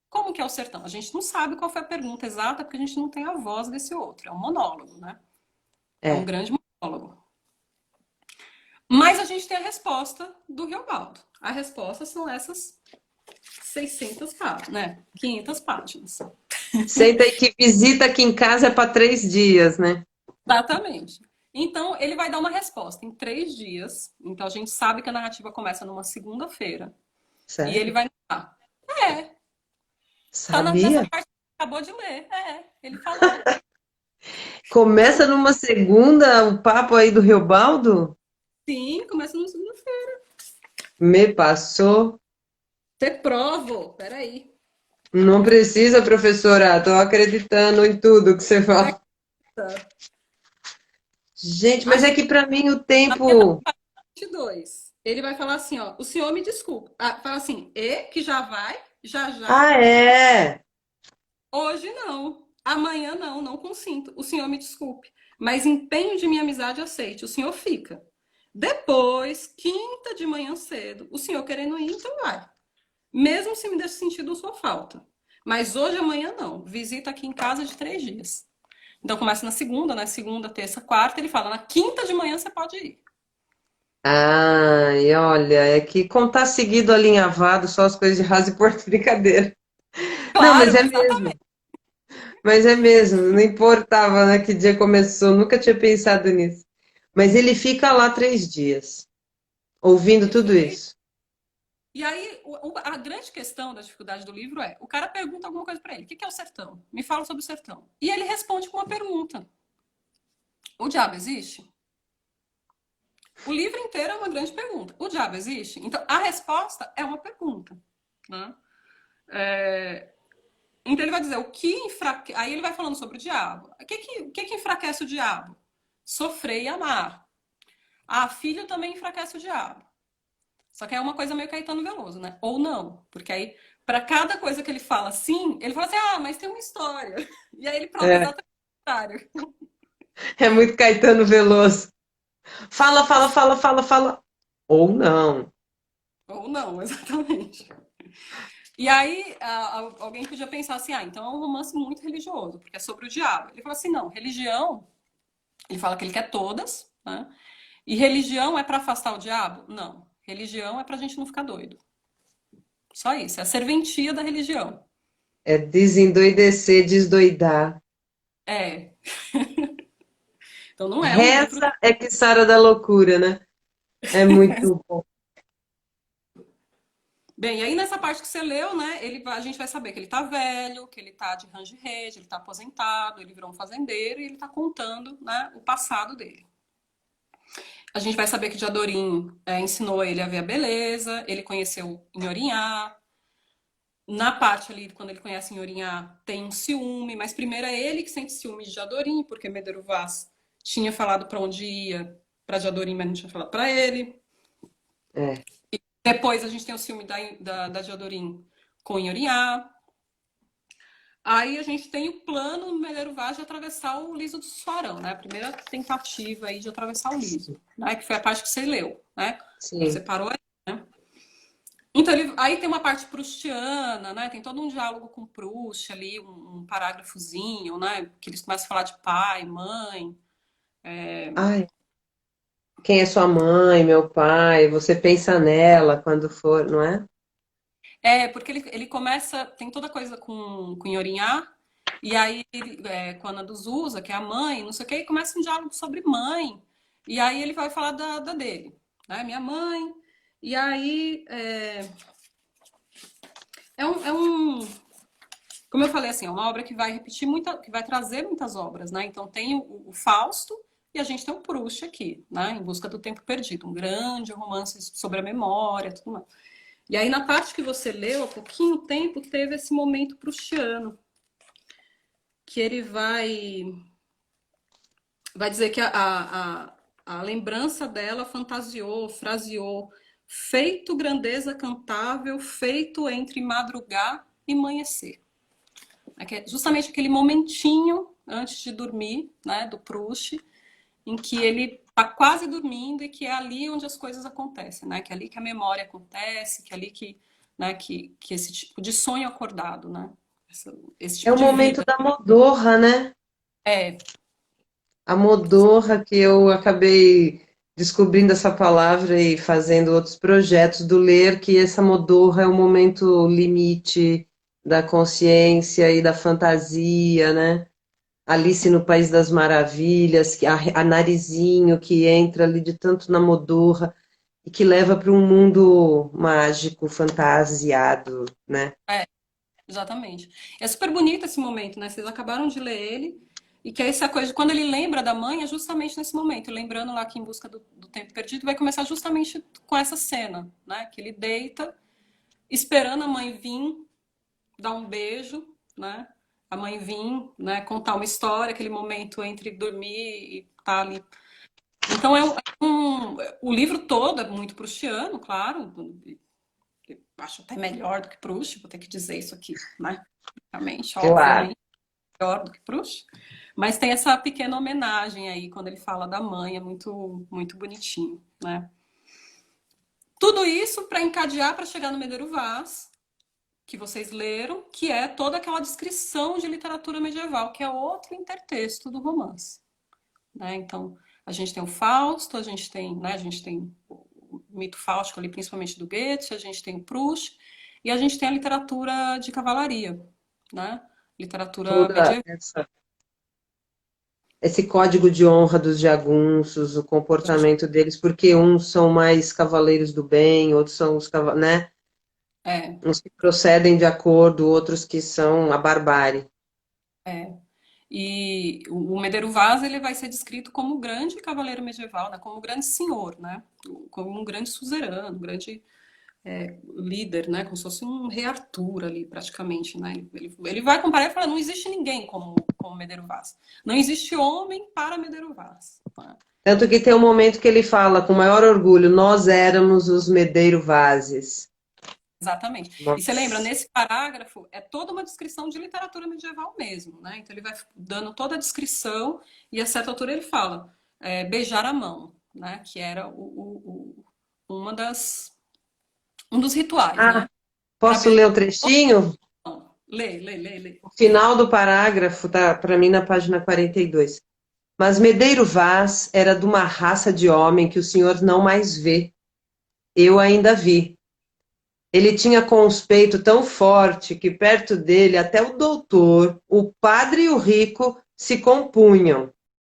[SPEAKER 2] Como que é o sertão? A gente não sabe qual foi a pergunta exata porque a gente não tem a voz desse outro. É um monólogo, né? É um
[SPEAKER 1] é.
[SPEAKER 2] grande monólogo. Mas a gente tem a resposta do Riobaldo. A resposta são essas 600 páginas, né? 500 páginas.
[SPEAKER 1] Senta aí que visita aqui em casa é para 3 dias, né?
[SPEAKER 2] Exatamente. Então, ele vai dar uma resposta em 3 dias. Então, a gente sabe que a narrativa começa numa segunda-feira. E ele
[SPEAKER 1] Sério?
[SPEAKER 2] vai narrar. É, tá nessa
[SPEAKER 1] Sabia?
[SPEAKER 2] parte que você acabou de ler. Ele falou.
[SPEAKER 1] Começa numa segunda o papo aí do Riobaldo?
[SPEAKER 2] Sim, começa numa segunda-feira.
[SPEAKER 1] Me passou.
[SPEAKER 2] Você provo. Peraí.
[SPEAKER 1] Não precisa, professora. Estou acreditando em tudo que você fala.
[SPEAKER 2] Tá.
[SPEAKER 1] Gente, mas é
[SPEAKER 2] Aqui,
[SPEAKER 1] que para mim o
[SPEAKER 2] na metade
[SPEAKER 1] tempo.
[SPEAKER 2] 22, ele vai falar assim, ó. O senhor me desculpa. Fala assim, que já vai, já já.
[SPEAKER 1] Ah, é?
[SPEAKER 2] Hoje não. Amanhã não, não consinto. O senhor me desculpe. Mas empenho de minha amizade aceite. O senhor fica. Depois, quinta de manhã cedo, o senhor querendo ir, então vai. Mesmo se me der sentido sua falta. Mas hoje, amanhã não. Visita aqui em casa de 3 dias. Então começa na segunda, né? Segunda, terça, quarta. Ele fala, na quinta de manhã você pode ir.
[SPEAKER 1] Ai, olha, é que contar seguido alinhavado, só as coisas de rasa e porta, brincadeira. Não,
[SPEAKER 2] Claro, exatamente.
[SPEAKER 1] mas é mesmo, não importava, né, que dia começou, nunca tinha pensado nisso. Mas ele fica lá 3 dias, ouvindo
[SPEAKER 2] Ele fica
[SPEAKER 1] tudo
[SPEAKER 2] três.
[SPEAKER 1] isso.
[SPEAKER 2] E aí, a grande questão da dificuldade do livro é: o cara pergunta alguma coisa para ele. O que é o sertão? Me fala sobre o sertão. E ele responde com uma pergunta: o diabo existe? O livro inteiro é uma grande pergunta. O diabo existe? Então, a resposta é uma pergunta. Né? Então, ele vai dizer o que enfraquece. Aí ele vai falando sobre o diabo. O que enfraquece o diabo? Sofrer e amar. Filho também enfraquece o diabo. Só que é uma coisa meio Caetano Veloso, né? Ou não. Porque aí, para cada coisa que ele fala sim, ele fala assim: mas tem uma história. E aí ele prova
[SPEAKER 1] É,
[SPEAKER 2] exatamente o contrário.
[SPEAKER 1] é muito Caetano Veloso. Fala, fala, fala, fala, fala. Ou não.
[SPEAKER 2] Ou não, exatamente. E aí, alguém podia pensar assim: então é um romance muito religioso, porque é sobre o diabo. Ele fala assim: não, religião, ele fala que ele quer todas, né? E religião é para afastar o diabo? Não. Religião é para a gente não ficar doido. Só isso, é a serventia da religião.
[SPEAKER 1] É desendoidecer, desdoidar.
[SPEAKER 2] É. Então não é um livro.
[SPEAKER 1] Reza é que sara da loucura, né? É muito bom.
[SPEAKER 2] Bem, e aí nessa parte que você leu, né, a gente vai saber que ele tá velho, que ele tá de range-rede, ele tá aposentado, ele virou um fazendeiro e ele tá contando, né, o passado dele. A gente vai saber que Diadorim ensinou ele a ver a beleza, ele conheceu Inhorinhá. Na parte ali, quando ele conhece Inhorinhá, tem um ciúme, mas primeiro é ele que sente ciúme de Diadorim, porque Medeiros Vaz tinha falado para onde ia para Diadorim, mas não tinha falado para ele.
[SPEAKER 1] É.
[SPEAKER 2] Depois a gente tem o ciúme da Diadorim com Inhorinhá. Aí a gente tem o plano no Medeiros Vaz de atravessar o liso do Sussuarão, né? A primeira tentativa aí de atravessar o liso, né? Que foi a parte que você leu, né? Você
[SPEAKER 1] Sim.
[SPEAKER 2] parou aí, né? Então, aí tem uma parte proustiana, né? Tem todo um diálogo com Proust ali, um parágrafozinho, né? Que eles começam a falar de pai, mãe.
[SPEAKER 1] Ai, quem é sua mãe, meu pai? Você pensa nela quando for, não é?
[SPEAKER 2] É, porque ele começa, tem toda coisa com Nhorinhá, e aí com a Ana dos Usa, que é a mãe, não sei o que, e começa um diálogo sobre mãe. E aí ele vai falar da dele, né? Minha mãe. E aí como eu falei assim, é uma obra que vai repetir muita, que vai trazer muitas obras, né? Então tem o Fausto e a gente tem o Proust aqui, né? Em Busca do Tempo Perdido, um grande romance sobre a memória, tudo mais. E aí na parte que você leu, há pouquinho tempo, teve esse momento proustiano, que ele vai dizer que a lembrança dela fantasiou, fraseou, feito grandeza cantável, feito entre madrugar e amanhecer. É justamente aquele momentinho antes de dormir, né, do Proust, em que ele está quase dormindo e que é ali onde as coisas acontecem, né? Que é ali que a memória acontece, que é ali que, né, que esse tipo de sonho acordado, né? Esse
[SPEAKER 1] É
[SPEAKER 2] tipo
[SPEAKER 1] o
[SPEAKER 2] de
[SPEAKER 1] momento
[SPEAKER 2] vida.
[SPEAKER 1] da modorra, né?
[SPEAKER 2] É,
[SPEAKER 1] A modorra que eu acabei descobrindo essa palavra e fazendo outros projetos do ler, que essa modorra é o momento limite da consciência e da fantasia, né? Alice no País das Maravilhas, que a Narizinho que entra ali de tanto na modorra e que leva para um mundo mágico, fantasiado, né?
[SPEAKER 2] é, exatamente. É super bonito esse momento, né? Vocês acabaram de ler ele. E que é essa coisa de quando ele lembra da mãe, é justamente nesse momento. Lembrando lá que Em Busca do Tempo Perdido vai começar justamente com essa cena, né? Que ele deita, esperando a mãe vir dar um beijo, né? A mãe vir, né, contar uma história, aquele momento entre dormir e estar tá ali. Então o livro todo é muito proustiano, claro. Eu acho até melhor do que Proust, vou ter que dizer isso aqui, né? Realmente,
[SPEAKER 1] Claro.
[SPEAKER 2] obviamente, melhor do que Proust. Mas tem essa pequena homenagem aí quando ele fala da mãe, é muito muito bonitinho, né? Tudo isso para encadear para chegar no Medeiros Vaz, que vocês leram, que é toda aquela descrição de literatura medieval, que é outro intertexto do romance, né? Então, a gente tem o Fausto, a gente tem, né, a gente tem o mito fáustico ali, principalmente do Goethe, a gente tem o Proust, e a gente tem a literatura de cavalaria, né? Literatura
[SPEAKER 1] Toda
[SPEAKER 2] medieval.
[SPEAKER 1] esse código de honra dos jagunços, o comportamento deles, porque uns são mais cavaleiros do bem, outros são os né?
[SPEAKER 2] É,
[SPEAKER 1] Uns que procedem de acordo, outros que são a barbárie.
[SPEAKER 2] é. E o Medeiros Vaz ele vai ser descrito como um grande cavaleiro medieval, né? Como um grande senhor, né? Como um grande suzerano, um grande líder, né? Como se fosse um rei Arthur ali, praticamente, né? Ele vai comparar e falar, não existe ninguém como Medeiros Vaz. Não existe homem para Medeiros Vaz. Né?
[SPEAKER 1] Tanto que tem um momento que ele fala com maior orgulho, nós éramos os Medeiro Vazes.
[SPEAKER 2] Exatamente. E você lembra,
[SPEAKER 1] Nossa.
[SPEAKER 2] nesse parágrafo, é toda uma descrição de literatura medieval mesmo, né? Então ele vai dando toda a descrição e a certa altura ele fala beijar a mão, né? Que era uma um dos rituais,
[SPEAKER 1] Ah,
[SPEAKER 2] né? Era
[SPEAKER 1] posso
[SPEAKER 2] beijar
[SPEAKER 1] ler o trechinho?
[SPEAKER 2] a mão. Lê, lê, lê, lê.
[SPEAKER 1] O final do parágrafo tá para mim na página 42. Mas Medeiro Vaz era de uma raça de homem que o senhor não mais vê. Eu ainda vi. Ele tinha conceito tão forte que perto dele até o doutor, o padre e o rico se compunham.